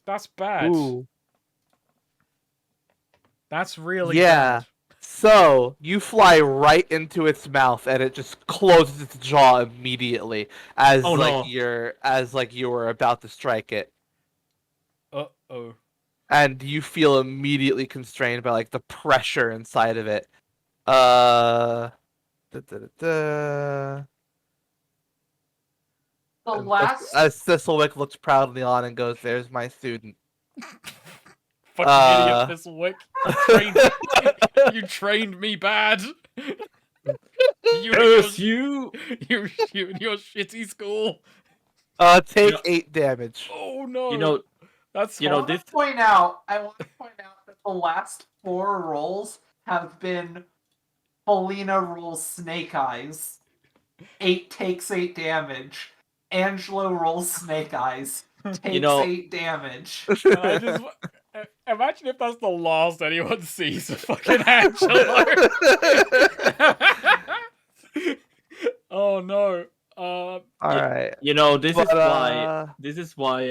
D: that's bad.
A: Ooh.
D: That's really
A: Yeah.
D: bad.
A: So you fly right into its mouth, and it just closes its jaw immediately as
C: Oh, no.
A: you were about to strike it,
D: Oh.
A: and you feel immediately constrained by like the pressure inside of it. Da, da, da, da.
B: The
A: And
B: last
A: as Thistlewick looks proudly on and goes, "There's my student."
D: Fucking idiot, Thistlewick. You trained me bad. You
C: Curse you!
D: you and your shitty school.
A: Take
C: Yeah.
A: 8 damage.
D: Oh no.
C: You know,
D: that's
C: you
B: I
C: know,
B: want to
C: this-
B: point out. I want to point out that the last 4 rolls have been Felina rolls Snake Eyes. 8 takes 8 damage. Angelo rolls Snake Eyes. Takes
C: know-
B: 8 damage.
D: And I just imagine if that's the last anyone sees of fucking Angelo. Oh no.
A: All right.
C: you know, this
A: But,
C: is why. This is why.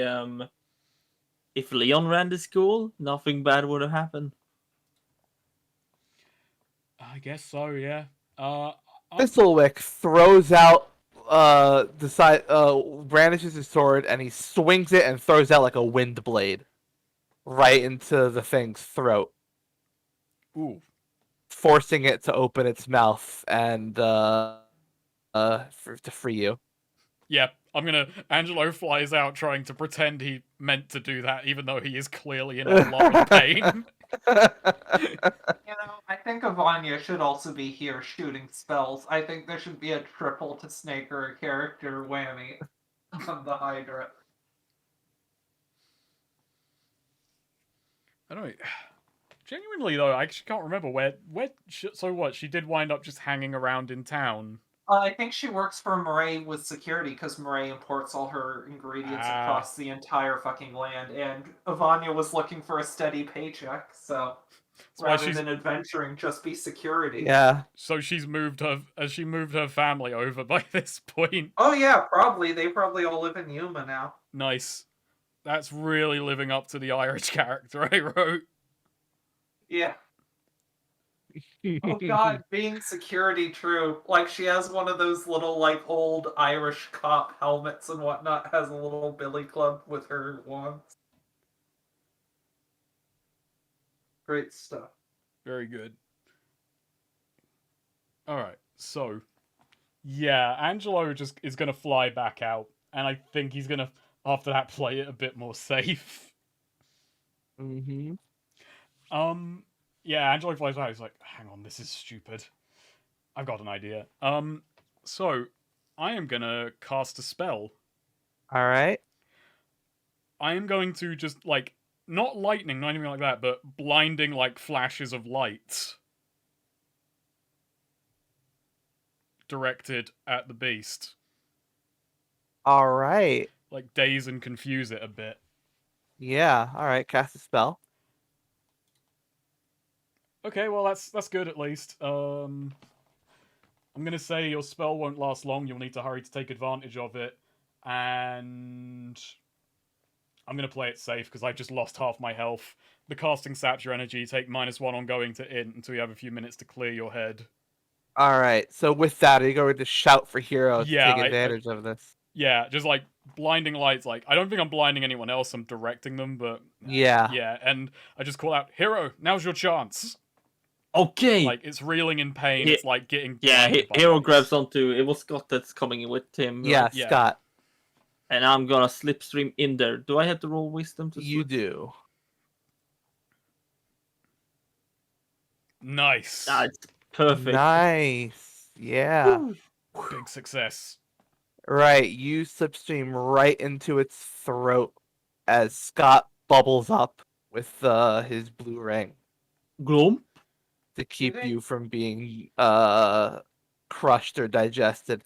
C: If Leon ran the school, nothing bad would have happened.
D: I guess so, yeah.
A: Thistlewick throws out brandishes his sword, and he swings it and throws out like a wind blade right into the thing's throat,
D: Ooh.
A: forcing it to open its mouth and to free you.
D: Yeah, Angelo flies out trying to pretend he meant to do that, even though he is clearly in a lot of pain.
B: You know, I think Avanya should also be here shooting spells. I think there should be a triple to Snake or a character whammy on the Hydra.
D: I don't. Genuinely though, I actually can't remember where. So what? She did wind up just hanging around in town.
B: I think she works for Murray with security because Murray imports all her ingredients across the entire fucking land, and Avanya was looking for a steady paycheck, so
D: why
B: rather
D: she's-
B: than adventuring, just be security.
A: Yeah.
D: So she moved her family over by this point.
B: Oh yeah, probably. They probably all live in Yuma now.
D: Nice. That's really living up to the Irish character I wrote.
B: Yeah. Oh god, being security true. Like, she has one of those little, like, old Irish cop helmets and whatnot, has a little billy club with her wands. Great stuff.
D: Very good. Alright, so yeah, Angelo just is gonna fly back out, and I think he's gonna after that play it a bit more safe.
A: Mm-hmm.
D: Yeah, Angelo flies out, he's like, hang on, this is stupid. I've got an idea. So I am gonna cast a spell.
A: All right.
D: I am going to just like not lightning, not anything like that, but blinding like flashes of light directed at the beast.
A: All right.
D: Like daze and confuse it a bit.
A: Yeah. All right. Cast a spell.
D: Okay, well that's good at least. I'm gonna say your spell won't last long. You'll need to hurry to take advantage of it, and I'm gonna play it safe because I just lost half my health. The casting saps your energy. Take -1 on going to int until you have a few minutes to clear your head.
A: All right. So with that, are you going to shout for Hero to
D: Yeah,
A: take
D: I-
A: advantage of this?
D: Yeah, just like blinding lights. Like I don't think I'm blinding anyone else. I'm directing them, but
A: Yeah.
D: yeah. And I just call out, "Hero, now's your chance!"
C: Okay.
D: Like it's reeling in pain.
C: He-
D: It's like getting
C: Yeah,
D: blinded by
C: Hero
D: lights.
C: grabs onto. It was Scott that's coming with him.
A: Yeah,
C: Right?
D: Yeah.
A: Scott,
C: And I'm gonna slipstream in there. Do I have to roll wisdom to
A: you
C: slip?
A: do.
D: Nice.
C: Ah, it's perfect.
A: Nice. Yeah.
C: Woo.
D: Big success.
A: Right. You slipstream right into its throat as Scott bubbles up with his blue ring
C: Glump.
A: to keep
B: think-
A: you from being crushed or digested.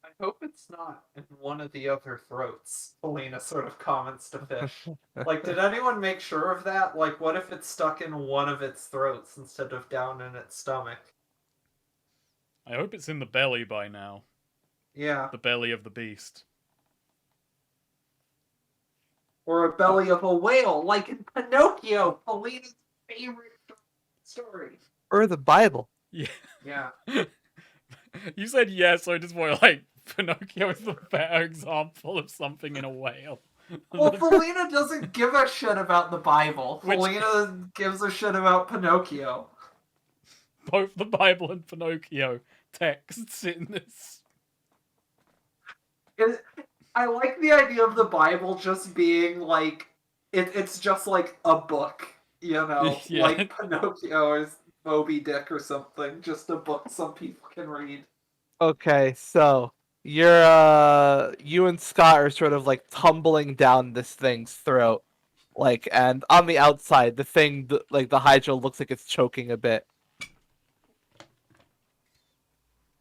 B: I hope it's not in one of the other throats. Helena sort of comments to Fish. Like, did anyone make sure of that? Like, what if it's stuck in one of its throats instead of down in its stomach?
D: I hope it's in the belly by now.
B: Yeah.
D: The belly of the beast.
B: Or a belly of a whale, like in Pinocchio, Helena's favorite story.
A: Or the Bible.
D: Yeah.
B: Yeah.
D: You said yes, so I just want like Pinocchio is the better example of something in a whale.
B: Well, Helena doesn't give a shit about the Bible.
D: Which-
B: Helena gives a shit about Pinocchio.
D: Both the Bible and Pinocchio texts in this.
B: I like the idea of the Bible just being like it's just like a book, you know,
D: Yeah.
B: like Pinocchio or Moby Dick or something, just a book some people can read.
A: Okay, so you're you and Scott are sort of like tumbling down this thing's throat. Like, and on the outside, the thing like the Hydra looks like it's choking a bit.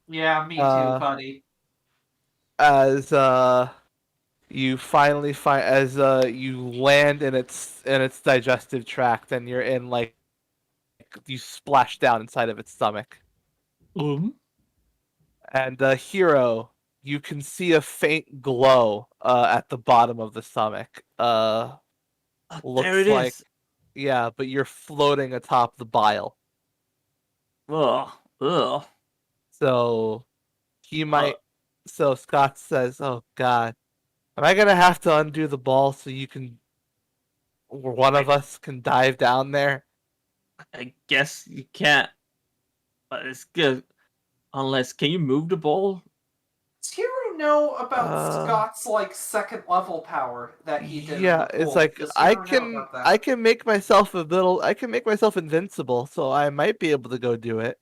B: Yeah, me too, buddy.
A: As you finally find as you land in its digestive tract, and you're in like you splash down inside of its stomach. And Hero, you can see a faint glow at the bottom of the stomach. Looks
C: there it
A: like
C: is.
A: yeah, but you're floating atop the bile.
C: Ugh. Ugh.
A: So he might. So Scott says, "Oh God, am I gonna have to undo the ball so you can, or one of us can dive down there?"
C: I guess you can't. But it's good. Unless, can you move the ball?
B: Does Hero know about
A: Uh,
B: Scott's like second level power that he did?
A: Yeah,
B: in the
A: it's
B: pool?
A: like
B: Does
A: I
B: Hero know
A: can
B: about that?
A: I can make myself a little I can make myself invincible, so I might be able to go do it.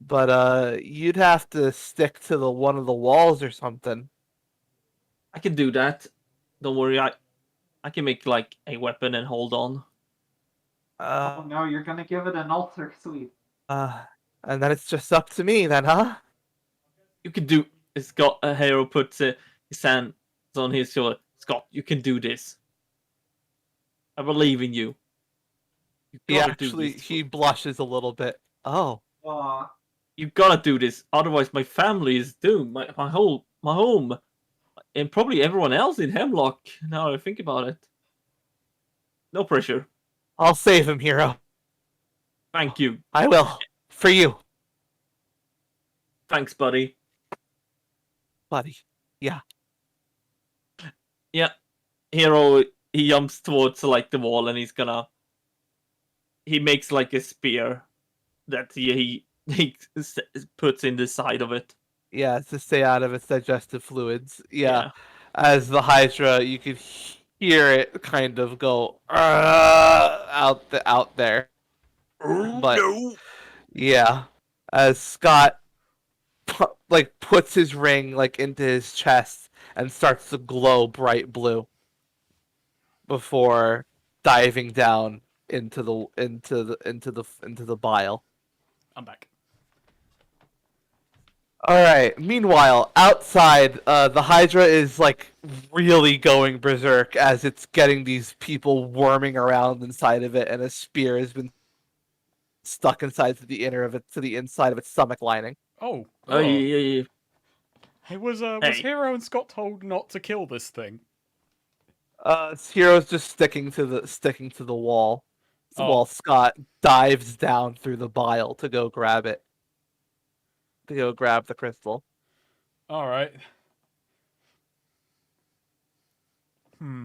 A: But you'd have to stick to the one of the walls or something.
C: I can do that. Don't worry. I can make like a weapon and hold on.
B: Oh no, you're gonna give it an alter sweep.
A: And then it's just up to me then, huh?
C: You can do. Scott, a hero puts his hands on his shoulder. Scott, you can do this. I believe in you. You
A: He
C: gotta do
A: actually
C: this.
A: he blushes a little bit. Oh.
B: Aw.
C: You gotta do this. Otherwise, my family is doomed. My home, and probably everyone else in Hemlock. Now I think about it. No pressure.
A: I'll save him, Hero.
C: Thank you.
A: I will. For you,
C: Thanks, buddy.
A: buddy.
C: Hero, he jumps towards like the wall and he makes like a spear that he puts in the side of it.
A: Yeah, to stay out of its digestive fluids. Yeah. As the Hydra, you could hear it kind of go out there. But
C: no.
A: yeah, as Scott puts his ring like into his chest and starts to glow bright blue before diving down into the bile.
D: I'm back.
A: All right. Meanwhile, outside, the Hydra is like really going berserk as it's getting these people worming around inside of it, and a spear has been stuck inside to the inside of its stomach lining.
D: Oh.
C: Oh, yeah.
D: Hey, was
C: Hey.
D: Hero and Scott told not to kill this thing?
A: Hero's just sticking to the wall,
D: Oh.
A: while Scott dives down through the bile to go grab it, to go grab the crystal.
D: All right. Hmm.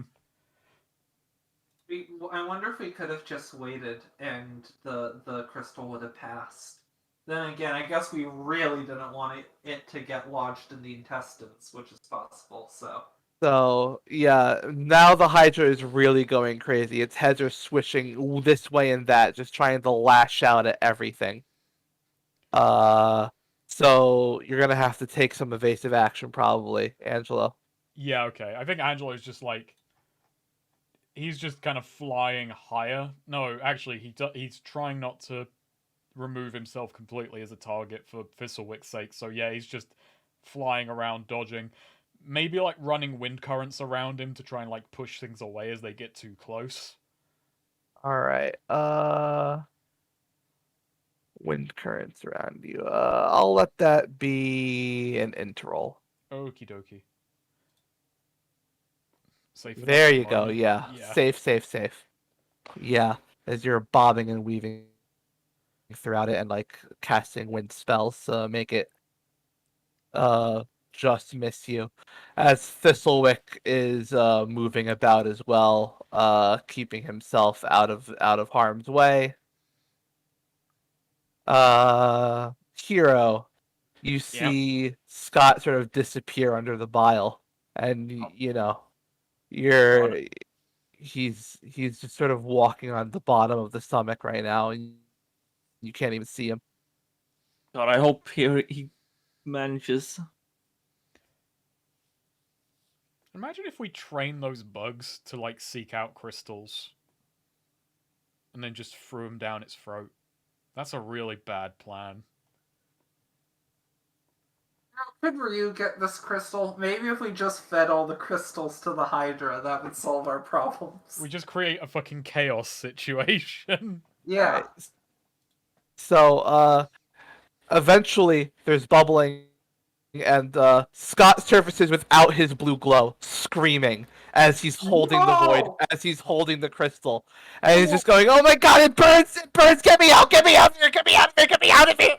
B: I wonder if we could have just waited and the crystal would have passed. Then again, I guess we really didn't want it to get lodged in the intestines, which is possible.
A: So yeah, now the Hydra is really going crazy. Its heads are swishing this way and that, just trying to lash out at everything. So you're gonna have to take some evasive action, probably, Angelo.
D: Yeah. Okay. I think Angelo's just like he's just kind of flying higher. No, actually, he's trying not to remove himself completely as a target for Thistlewick's sake. So yeah, he's just flying around, dodging. Maybe like running wind currents around him to try and like push things away as they get too close.
A: All right. Wind currents around you. I'll let that be an interroll.
D: Okie dokie. Safe enough
A: There
D: at the
A: you go.
D: moment.
A: Yeah.
D: Yeah.
A: Safe. Yeah. As you're bobbing and weaving throughout it and like casting wind spells to make it just miss you. As Thistlewick is moving about as well, keeping himself out of harm's way. Hero, you see Scott sort of disappear under the bile, and you know you're he's just sort of walking on the bottom of the stomach right now, and you can't even see him.
C: God, I hope he manages.
D: Imagine if we train those bugs to like seek out crystals and then just threw them down its throat. That's a really bad plan.
B: Could Ryu get this crystal? Maybe if we just fed all the crystals to the Hydra, that would solve our problems.
D: We just create a fucking chaos situation.
B: Yeah.
A: Right. So eventually there's bubbling, and Scott surfaces without his blue glow, screaming as he's holding the void,
B: No!
A: as he's holding the crystal, and he's just going, "Oh my god, it burns! It burns! Get me out! Get me out of here! Get me out of here! Get me out of here!"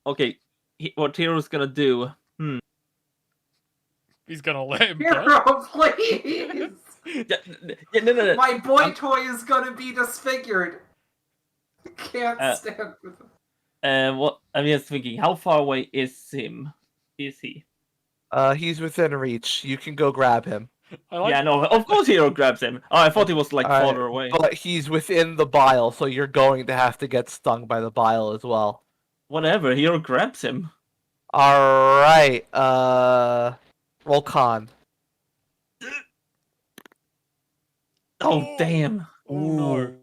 C: Okay, what Hero's gonna do?
D: He's gonna let him go.
B: Hero, please!
C: No.
B: My boy toy is gonna be disfigured! Can't stand with him.
C: What I'm just thinking, how far away is he?
A: He's within reach. You can go grab him.
C: Yeah, no, of course Hero grabs him. Oh, I thought he was like farther away.
A: But he's within the bile, so you're going to have to get stung by the bile as well.
C: Whatever, Hero grabs him.
A: All right. Roll con.
C: Oh, damn.
D: Oh no.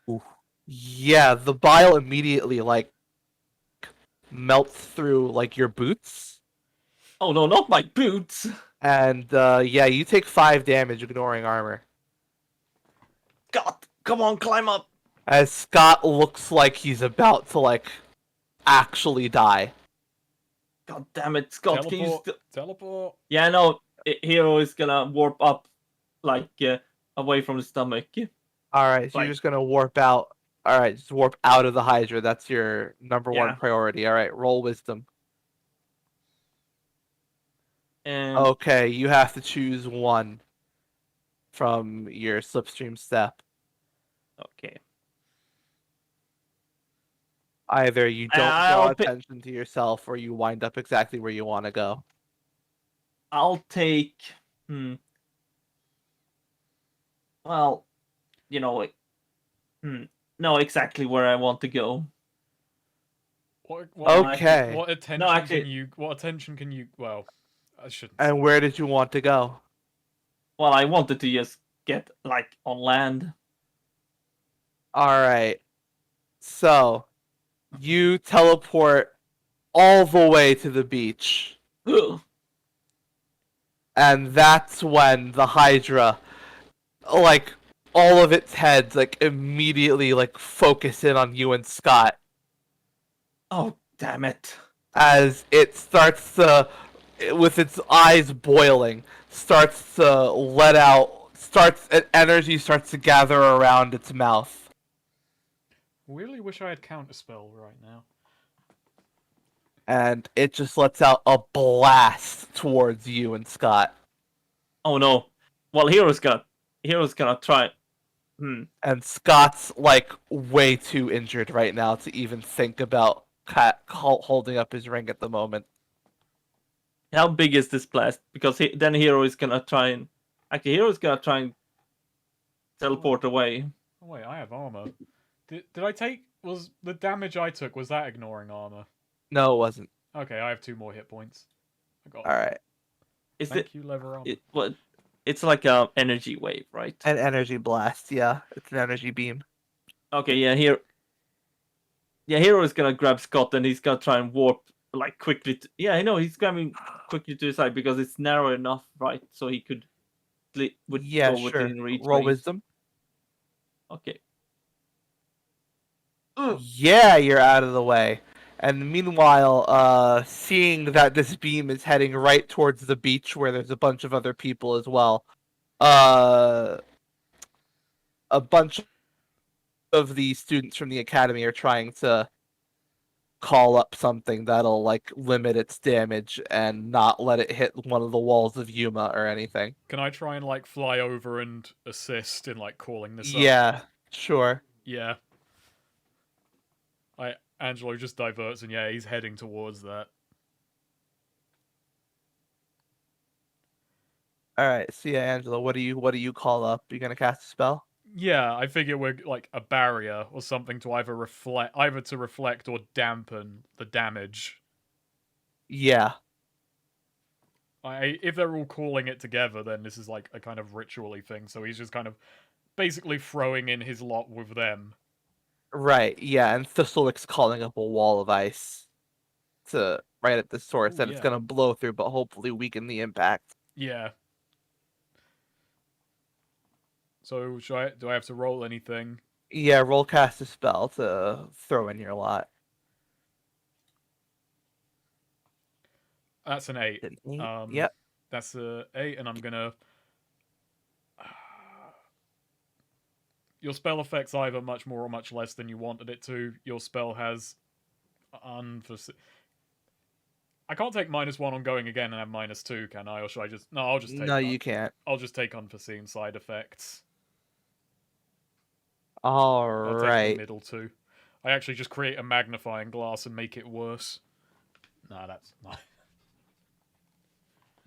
A: Ooh. Yeah, the bile immediately like melts through like your boots,
C: Oh no, not my boots.
A: and yeah, you take 5 damage, ignoring armor.
C: God, come on, climb up.
A: As Scott looks like he's about to like actually die.
C: God damn it, Scott, can you
D: Teleport.
C: still...
D: Teleport.
C: Yeah, no, Hero is gonna warp up, like, away from the stomach.
A: All right, so
C: Like-
A: you're just gonna warp out. All right, just warp out of the Hydra. That's your number one
C: Yeah.
A: priority. All right, roll wisdom.
C: And
A: Okay, you have to choose one from your slipstream step.
C: okay.
A: Either you don't
C: I'll
A: draw
C: pick-
A: attention to yourself, or you wind up exactly where you want to go.
C: I'll take... Well, like... No, exactly where I want to go.
A: Okay.
D: What attention
C: No, actually-
D: can you? What attention can you? Well, I shouldn't.
A: And where did you want to go?
C: Well, I wanted to just get, like, on land.
A: All right. So, you teleport all the way to the beach.
C: Ugh.
A: And that's when the Hydra, like, all of its heads, like, immediately, like, focus in on you and Scott.
C: Oh, damn it.
A: As it starts to, with its eyes boiling, starts to let out, energy starts to gather around its mouth.
D: Weirdly, wish I had counterspell right now.
A: and it just lets out a blast towards you and Scott.
C: Oh no. Well, Hero's gonna try.
A: And Scott's like way too injured right now to even think about holding up his ring at the moment.
C: How big is this blast? Because then Hero is gonna try and Hero's gonna try and teleport away.
D: Oh, wait, I have armor. Did I take... Was the damage I took, was that ignoring armor?
A: No, it wasn't.
D: Okay, I have 2 more hit points. I got
A: All right,
C: Is
D: Thank you, lever armor.
C: What? It's like a energy wave, right?
A: an energy blast. Yeah, it's an energy beam.
C: Okay, yeah, here. Yeah, Hero is gonna grab Scott and he's gonna try and warp like quickly. Yeah, I know he's grabbing quickly to the side because it's narrow enough, right? So he could
A: Yeah,
C: go
A: sure.
C: within reach.
A: Roll
C: but he's-
A: wisdom.
C: Okay.
A: Yeah, you're out of the way. And meanwhile, seeing that this beam is heading right towards the beach where there's a bunch of other people as well, a bunch of the students from the academy are trying to call up something that'll like limit its damage and not let it hit one of the walls of Yuma or anything.
D: Can I try and, like, fly over and assist in, like, calling this up?
A: Yeah, sure.
D: Yeah. Angelo just diverts, and yeah, he's heading towards that.
A: All right, so yeah, Angela, what do you call up? You gonna cast a spell?
D: Yeah, I figure we're like a barrier or something to either reflect or dampen the damage.
A: Yeah.
D: If they're all calling it together, then this is like a kind of ritual-y thing. So he's just kind of basically throwing in his lot with them.
A: Right, yeah, and Thistlewick's calling up a wall of ice to right at the source,
D: Ooh,
A: that it's
D: yeah.
A: gonna blow through, but hopefully weaken the impact.
D: Yeah. So do I have to roll anything?
A: Yeah, roll cast a spell to throw in your lot.
D: That's an 8.
A: An eight? Yep.
D: That's a 8, and I'm gonna. Your spell affects either much more or much less than you wanted it to. Your spell has unforeseen. I can't take -1 on going again and have -2, can I? Or should I just? No, I'll just take.
A: No, you can't.
D: I'll just take unforeseen side effects.
A: All
D: I'll take the
A: right.
D: middle 2. I actually just create a magnifying glass and make it worse. Nah, that's not.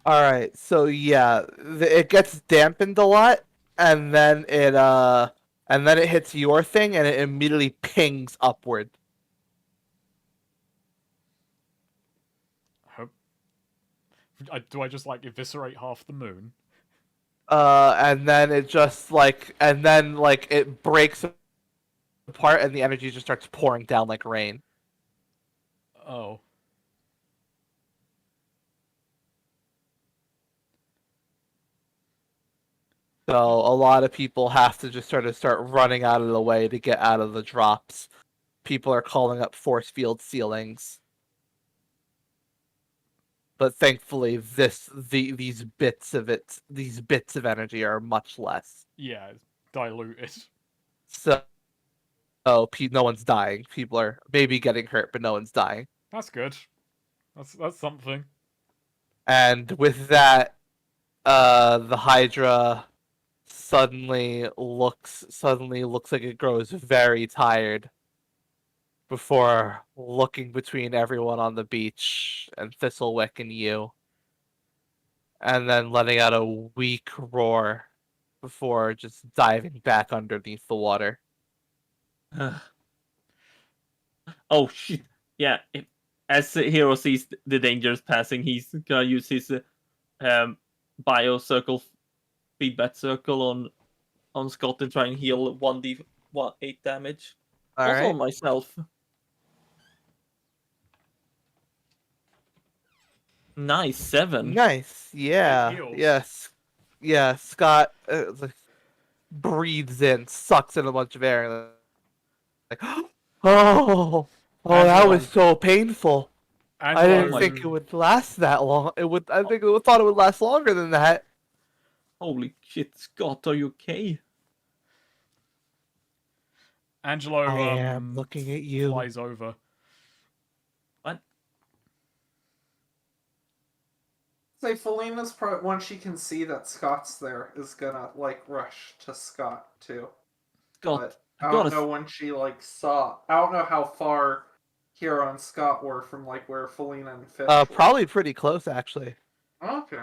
A: All right. So yeah, it gets dampened a lot, and then it hits your thing, and it immediately pings upward.
D: Do I just like eviscerate half the moon?
A: And then it just it breaks apart, and the energy just starts pouring down like rain.
D: Oh.
A: So a lot of people have to just start running out of the way to get out of the drops. People are calling up force field ceilings. But thankfully these bits of energy are much less.
D: Yeah, it's diluted.
A: So no one's dying. People are maybe getting hurt, but no one's dying.
D: That's good. That's something.
A: And with that, the Hydra suddenly looks like it grows very tired before looking between everyone on the beach and Thistlewick and you, and then letting out a weak roar before just diving back underneath the water.
C: Oh shit! Yeah, as the hero sees the dangers passing, he's gonna use his bio circle, feedback circle on Scott and try and heal 1d8 damage.
A: All
C: Also
A: right.
C: on myself. Nice 7.
A: Nice. Yeah.
D: heals.
A: Yes. Yeah. Scott breathes in, sucks in a bunch of air, and like, oh, that was so painful. I didn't
D: Angelo,
A: think it would last that long. I thought it would last longer than that.
C: Holy shit, Scott, are you okay?
D: Angelo
A: I am looking at you.
D: flies over.
C: What?
B: Say Felina's part once she can see that Scott's there is gonna like rush to Scott too.
C: Scott,
B: But
C: I
B: I
C: gotta.
B: don't know when she like saw. I don't know how far Hero and Scott were from like where Felina and Fish were.
A: Probably pretty close actually.
B: Okay.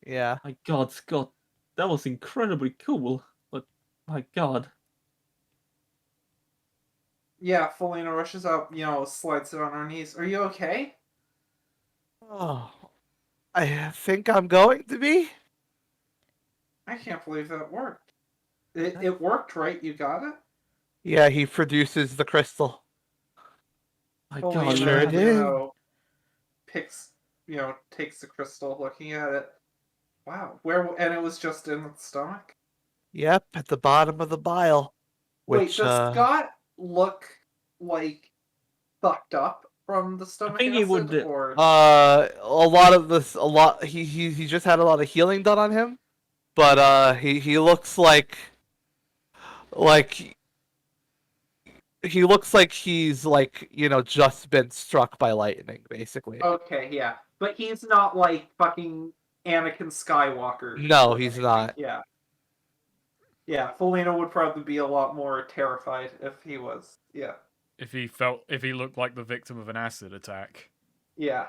A: Yeah.
C: My God, Scott, that was incredibly cool. But my God,
B: Yeah, Felina rushes up, slides it on her knees. Are you okay?
A: Oh, I think I'm going to be.
B: I can't believe that worked. It worked, right? You got it?
A: Yeah, he produces the crystal.
C: my
B: Felina,
C: God,
A: Sure
C: man.
A: did.
B: picks, takes the crystal, looking at it. Wow. And it was just in the stomach?
A: Yep, at the bottom of the bile.
B: Wait,
A: Which
B: does Scott look like fucked up from the stomach
C: think he
B: acid,
C: would,
B: or
A: a lot of this, a lot. He just had a lot of healing done on him, but he looks like he looks like he's like just been struck by lightning, basically.
B: okay, yeah, but he's not like fucking Anakin Skywalker.
A: No,
B: or
A: he's
B: anything.
A: not.
B: Yeah, yeah. Felina would probably be a lot more terrified if he was. Yeah,
D: If he looked like the victim of an acid attack.
B: yeah.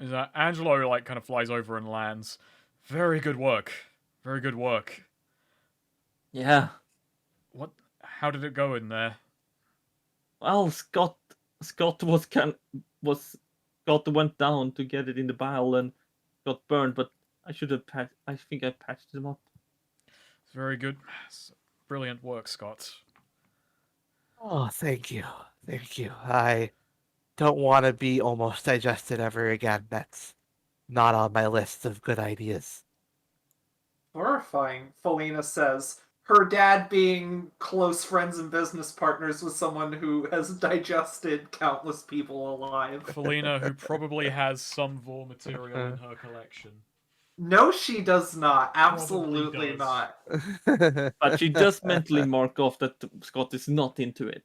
D: Is that Angelo like kind of flies over and lands. Very good work. Very good work.
C: Yeah.
D: What? How did it go in there?
C: Well, Scott Scott went down to get it in the bile and got burned, but I should have I think I patched him up.
D: Very good. Brilliant work, Scott.
A: Oh, thank you, thank you. I don't want to be almost digested ever again. That's not on my list of good ideas.
B: Horrifying, Felina says. Her dad being close friends and business partners with someone who has digested countless people alive.
D: Felina, who probably has some Vor material in her collection.
B: No, she does not.
D: Probably
B: Absolutely
D: does.
B: not.
C: But she does mentally mark off that Scott is not into it.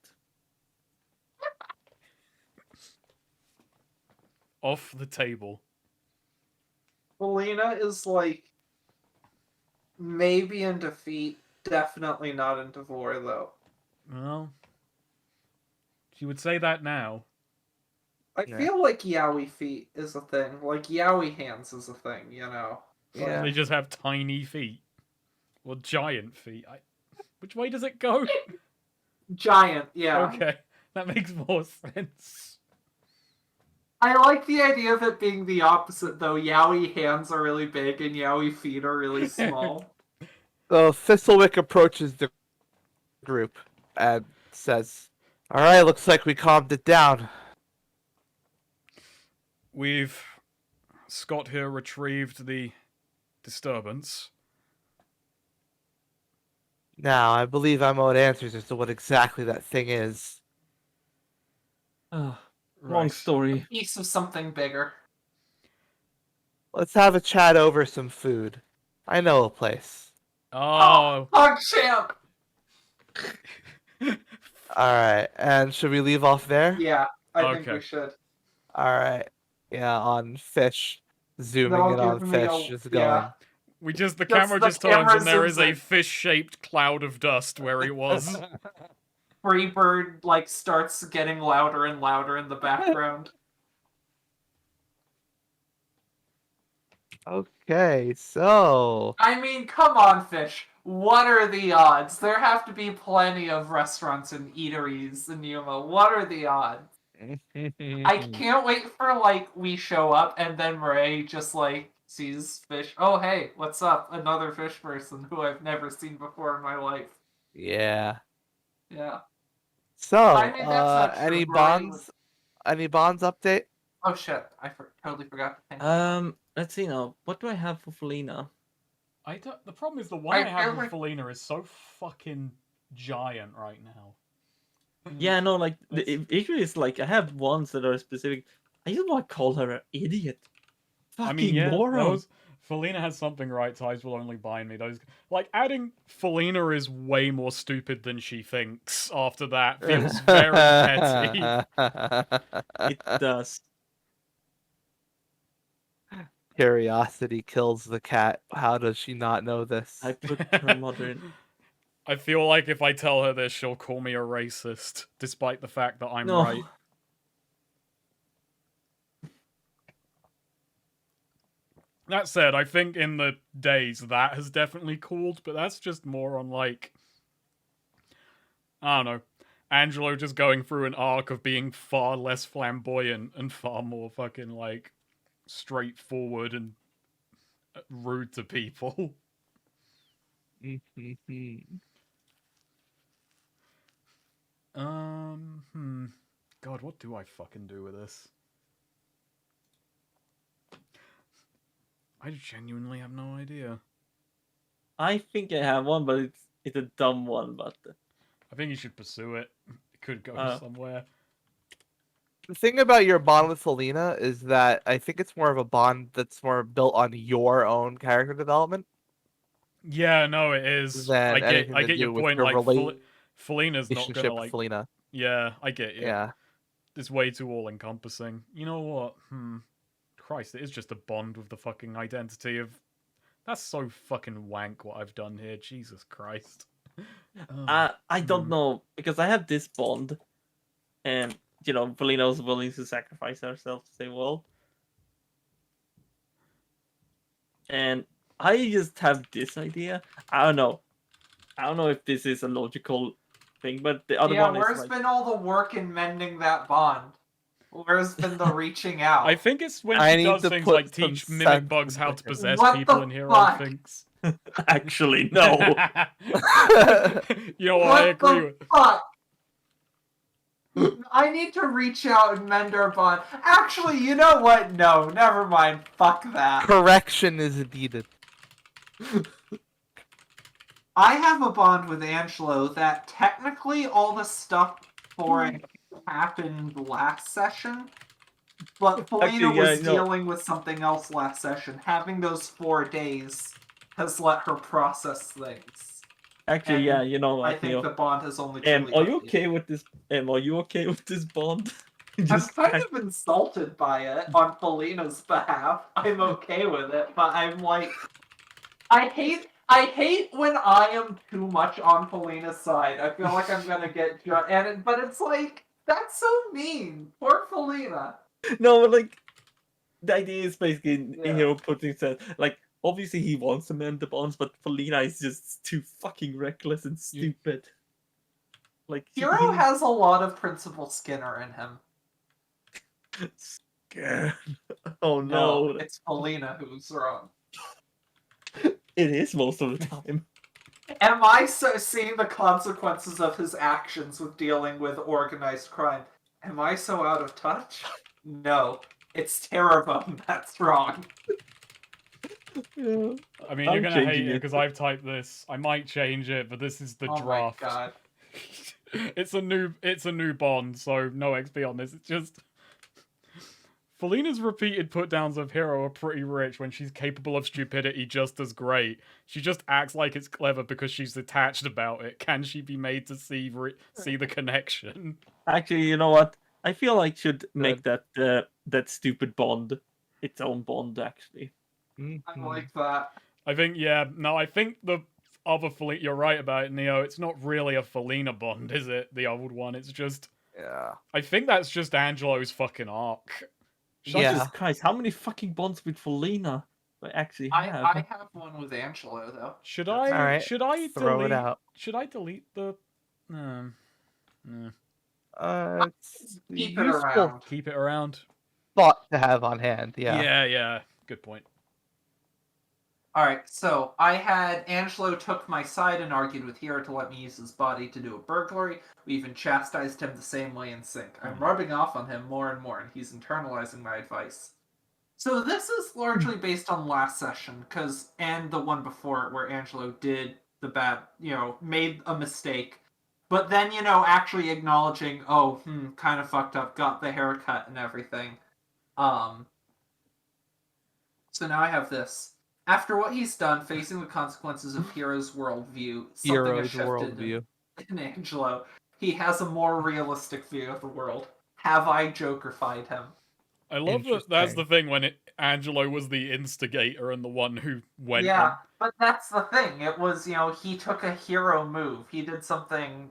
D: Off the table.
B: Felina is like maybe in defeat, definitely not into Vor though.
D: Well, she would say that now.
B: I
A: Yeah.
B: feel like Yowie feet is a thing. Like Yowie hands is a thing,
A: Yeah.
D: They just have tiny feet. Or giant feet. Which way does it go?
B: Giant, yeah.
D: Okay, that makes more sense.
B: I like the idea of it being the opposite though. Yowie hands are really big and Yowie feet are really small.
A: So Thistlewick approaches the group and says, "All right, looks like we calmed it down.
D: We've Scott here retrieved the disturbance.
A: Now, I believe I'm owed answers as to what exactly that thing is."
C: Long
D: Right.
C: story.
B: Piece of something bigger.
A: Let's have a chat over some food. I know a place.
D: Oh,
B: PogChamp!
A: All right, and should we leave off there?
B: Yeah, I think
D: Okay.
B: we should.
A: All right. Yeah, on Fish, zooming
B: That'll
A: in on
B: give me
A: Fish,
B: a-
A: just
B: yeah.
A: going.
D: the
B: Just
D: camera
B: the
D: just turns
B: camera
D: and there is
B: zooms
D: a
B: in.
D: fish-shaped cloud of dust where he was.
B: Freebird like starts getting louder and louder in the background.
A: Okay, so
B: I mean, come on, Fish. What are the odds? There have to be plenty of restaurants and eateries in Yuma. What are the odds? I can't wait for like we show up and then Ray just like sees Fish. Oh hey, what's up? Another fish person who I've never seen before in my life.
A: yeah.
B: Yeah.
A: So,
B: I mean, that's not true.
A: any
B: Ray
A: bonds? Any bonds update?
B: Oh shit! I totally forgot to think.
C: Let's see now. What do I have for Felina?
D: The problem is the one I have
B: feel
D: with Felina is so fucking giant right now.
C: Yeah, no, like the
D: That's-
C: issue is like I have ones that are specific. I just want to call her an idiot. Fucking
D: I mean, yeah,
C: moron.
D: Felina has something right. Ties will only bind me. Those like adding Felina is way more stupid than she thinks. After that, feels very petty.
C: It does.
A: Curiosity kills the cat. How does she not know this?
C: I put her mother in.
D: I feel like if I tell her this, she'll call me a racist, despite the fact that I'm
C: No.
D: right. That said, I think in the days that has definitely cooled, but that's just more on like, I don't know, Angelo just going through an arc of being far less flamboyant and far more fucking like straightforward and rude to people. God, what do I fucking do with this? I genuinely have no idea.
C: I think I have one, but it's a dumb one. But
D: I think you should pursue it. It could go somewhere.
A: The thing about your bond with Felina is that I think it's more of a bond that's more built on your own character development
D: Yeah, no, it is.
A: than
D: I
A: anything to
D: get your
A: do with
D: point.
A: your
D: Like, Felina's not
A: relationship
D: gonna
A: with
D: like.
A: Felina.
D: Yeah, I get you.
A: Yeah.
D: It's way too all-encompassing. You know what? Christ, it is just a bond with the fucking identity of. That's so fucking wank what I've done here. Jesus Christ.
C: I don't know, because I have this bond, and Felina was willing to sacrifice herself to save the world, and I just have this idea. I don't know if this is a logical thing, but the other one is
B: where's
C: like,
B: been all the work in mending that bond? Where's been the reaching out?
D: I think it's when
A: I
D: she
A: need
D: does
A: to
D: things
A: put
D: like
A: some
D: teach mimic
A: sense
D: bugs how
A: into
D: to
A: it.
D: possess
B: What
D: people
B: the
D: in Hero
B: fuck?
D: thinks.
C: actually no.
D: You know what? I
B: What
D: agree
B: the
D: with.
B: fuck? I need to reach out and mend our bond. Actually, you know what? No, never mind. Fuck that.
A: Correction is needed.
B: I have a bond with Angelo that technically all the stuff for it happened last session, but Felina
C: Actually, yeah,
B: was
C: I know.
B: dealing with something else last session. Having those 4 days has let her process things.
C: Actually,
B: And
C: yeah,
B: I think the bond has only truly
C: are you
B: updated.
C: okay with this? Are you okay with this bond?
B: I'm kind of insulted by it on Felina's behalf. I'm okay with it, but I'm like, I hate when I am too much on Felina's side. I feel like I'm gonna get but it's like, that's so mean. Poor Felina.
C: No, but like, the idea is basically
B: Yeah.
C: Hero putting said like, obviously he wants to mend the bonds, but Felina is just too fucking reckless and stupid. Like
B: Hero has a lot of Principal Skinner in him.
C: scared. Oh
B: No,
C: no,
B: it's Felina who's wrong.
C: it is most of the time.
B: Am I seeing the consequences of his actions with dealing with organized crime? Am I so out of touch? No. It's Terabum that's wrong.
C: Yeah.
D: I mean,
C: I'm
D: you're gonna hate
C: changing
D: it
C: it.
D: because I've typed this. I might change it, but this is the draft.
B: Oh my god.
D: It's a new bond, so no XP on this. It's just Felina's repeated put-downs of Hero are pretty rich when she's capable of stupidity just as great. She just acts like it's clever because she's attached about it. Can she be made to see the connection?
C: Actually, you know what? I feel like should make that stupid bond its own bond. Actually,
B: I like that.
D: I think I think the other Felina. You're right about it, Neo. It's not really a Felina bond, is it? The old one. It's just.
A: Yeah.
D: I think that's just Angelo's fucking arc.
C: Jesus Christ, how many fucking bonds with Felina I actually have?
B: I have one with Angelo though.
D: Should
A: All
D: I?
A: right,
D: Should I
A: throw
D: delete?
A: it out.
D: Should I delete the?
A: It's
B: Keep it
A: useful
B: around.
D: Keep it around.
A: thought to have on hand. Yeah.
D: Yeah. Good point.
B: Alright, so I had Angelo took my side and argued with Hero to let me use his body to do a burglary. We even chastised him the same way in sync. I'm rubbing off on him more and more, and he's internalizing my advice. So this is largely based on last session, and the one before it where Angelo did the bad, made a mistake. But then, actually acknowledging, kind of fucked up, got the haircut and everything. So now I have this. After what he's done, facing the consequences of Hero's worldview, something has shifted in Angelo. He has a more realistic view of the world. Have I Joker-fied him?
D: I love that that's the
A: Interesting.
D: thing when Angelo was the instigator and the one who went
B: Yeah,
D: on.
B: but that's the thing. It was, he took a hero move. He did something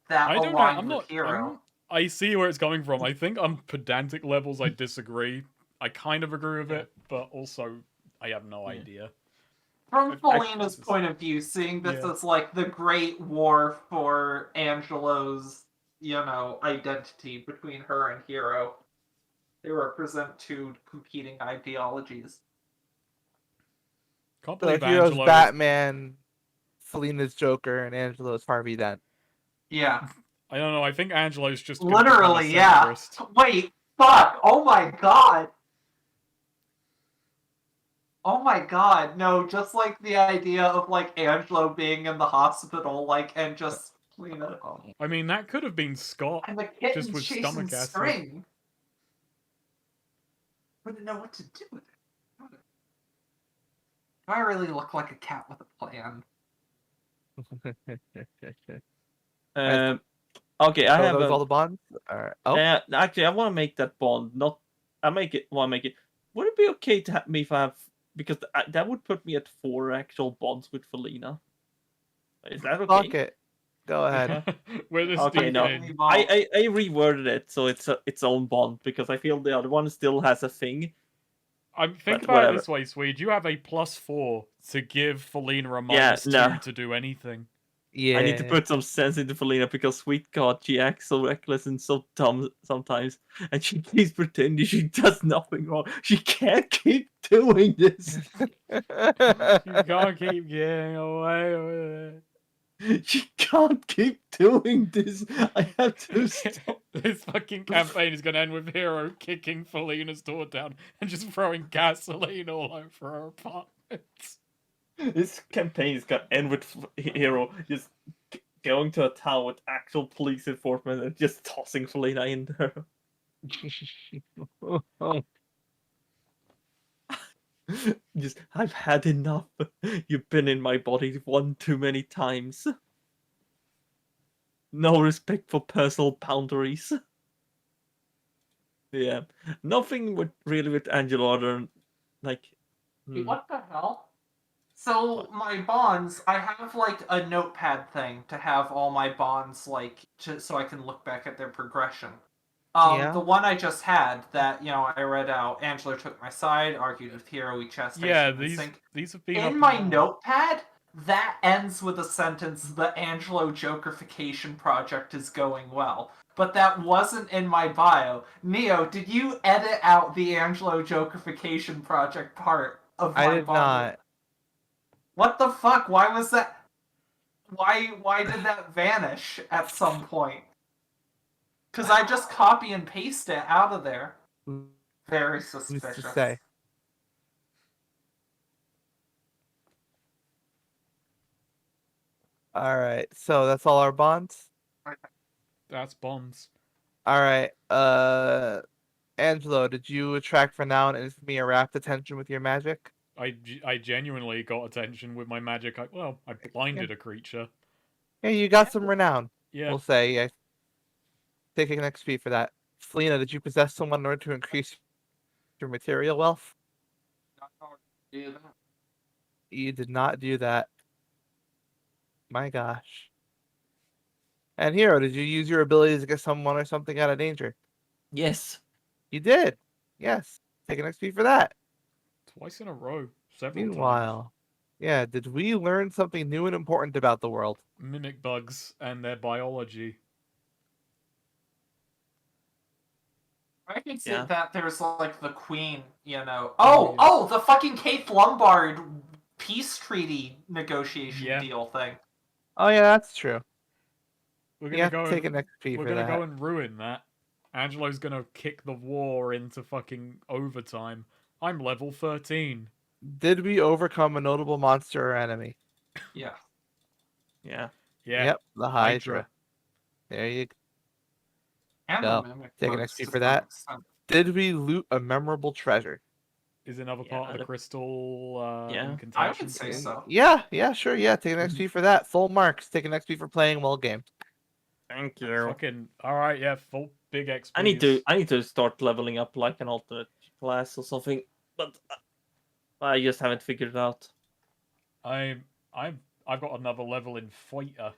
B: that
D: I don't know.
B: aligned
D: I'm
B: with
D: not.
B: hero.
D: I see where it's coming from. I think on pedantic levels, I disagree. I kind of agree with
C: Yeah.
D: it, but also I have no
C: Yeah.
D: idea.
B: From
D: I've-
B: Felina's
D: this is-
B: point of view, seeing this
D: Yeah.
B: as like the great war for Angelo's, identity between her and Hero, they represent two competing ideologies.
D: Can't
A: So
D: believe
A: Hero's
D: Angelo is.
A: Batman, Felina's Joker, and Angelo's Harvey Dent.
B: Yeah.
D: I don't know. I think Angelo's just gonna
B: Literally,
D: become a
B: yeah.
D: centrist.
B: Wait, fuck! Oh my god! Oh my god, no, just like the idea of like Angelo being in the hospital, like, and just Lena.
D: I mean, that could have been Scott,
B: And the
D: just
B: kitten's
D: with
B: chasing
D: stomach acid.
B: string. Wouldn't know what to do with it. Do I really look like a cat with a plan?
C: Okay, I
A: So
C: have
A: those
C: a.
A: all the bonds? Alright. Oh,
C: Actually, I want to make that bond. Not. I want to make it. Would it be okay to have me if I have? Because that would put me at 4 actual bonds with Felina. Is that okay?
A: fuck it. Go ahead.
D: Where this
C: Okay,
D: dude
C: no.
D: came.
C: I reworded it so it's its own bond because I feel the other one still has a thing.
D: Think
C: But
D: about
C: whatever.
D: it this way, Swede. You have a +4 to give Felina a
C: Yeah,
D: -2
C: no.
D: to do anything.
A: Yeah.
C: I need to put some sense into Felina because sweet God, she acts so reckless and so dumb sometimes, and she keeps pretending she does nothing wrong. She can't keep doing this.
D: You can't keep getting away with it.
C: She can't keep doing this. I have to stop.
D: This fucking campaign is going to end with Hero kicking Felina's door down and just throwing gasoline all over her apartment.
C: This campaign is gonna end with Hero just going to a town with actual police enforcement and just tossing Felina in there. Just, I've had enough. You've been in my body one too many times. No respect for personal boundaries. Yeah, nothing with Angelo other than like.
B: Wait, what the hell? So my bonds, I have like a notepad thing to have all my bonds like so I can look back at their progression.
A: Yeah.
B: The one I just had that I read out. Angelo took my side, argued with Hero, we chastised
D: Yeah,
B: him in sync.
D: these have been
B: In
D: up
B: my
D: and down.
B: notepad, that ends with a sentence: "The Angelo Jokerification project is going well." But that wasn't in my bio. Neo, did you edit out the Angelo Jokerification project part of my
A: I did
B: bond?
A: not.
B: What the fuck? Why was that? Why did that vanish at some point? Because I just copy and paste it out of there. Very
A: Who's
B: suspicious.
A: to say? Alright, so that's all our bonds?
D: That's bonds.
A: Alright, Angelo, did you attract renown and infamy or rapt attention with your magic?
D: I genuinely got attention with my magic. I blinded a creature.
A: Yeah, you got some renown.
D: Yeah.
A: We'll say, yeah. Take an XP for that. Felina, did you possess someone in order to increase your material wealth? You did not do that. My gosh. And Hero, did you use your abilities to get someone or something out of danger?
C: Yes.
A: You did. Yes. Take an XP for that.
D: Twice in a row. Several times.
A: Meanwhile, yeah, did we learn something new and important about the world?
D: Mimic bugs and their biology.
B: I can see
C: Yeah.
B: that there's like the Queen,
D: yeah.
B: Oh, the fucking Keith Lombard peace treaty negotiation deal thing.
A: Oh yeah, that's true.
D: We're
A: You
D: gonna
A: have
D: go
A: to take
D: and,
A: an XP
D: we're
A: for
D: gonna
A: that.
D: go and ruin that. Angelo's gonna kick the war into fucking overtime. I'm level 13.
A: Did we overcome a notable monster or enemy?
B: Yeah.
C: Yeah.
D: Yeah.
A: Yep, the Hydra. There you
B: And
A: go.
B: the Mimic
A: Take an
B: bugs
A: XP
B: to
A: for
B: some
A: that.
B: extent.
A: Did we loot a memorable treasure?
D: Is another
C: Yeah,
D: part of the
C: the-
D: crystal
C: yeah.
D: incantation?
B: I would say so.
A: Yeah, sure, yeah. Take an XP for that. Full marks. Take an XP for playing well game.
C: Thank you.
D: Fucking alright, yeah, big XP.
C: I need to start leveling up like an alternate class or something, but I just haven't figured it out.
D: I've got another level in fighter.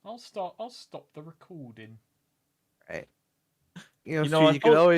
D: I'll stop the recording.
A: Right.
C: You know,
A: Stu,
C: I
A: you could
C: thought-
A: always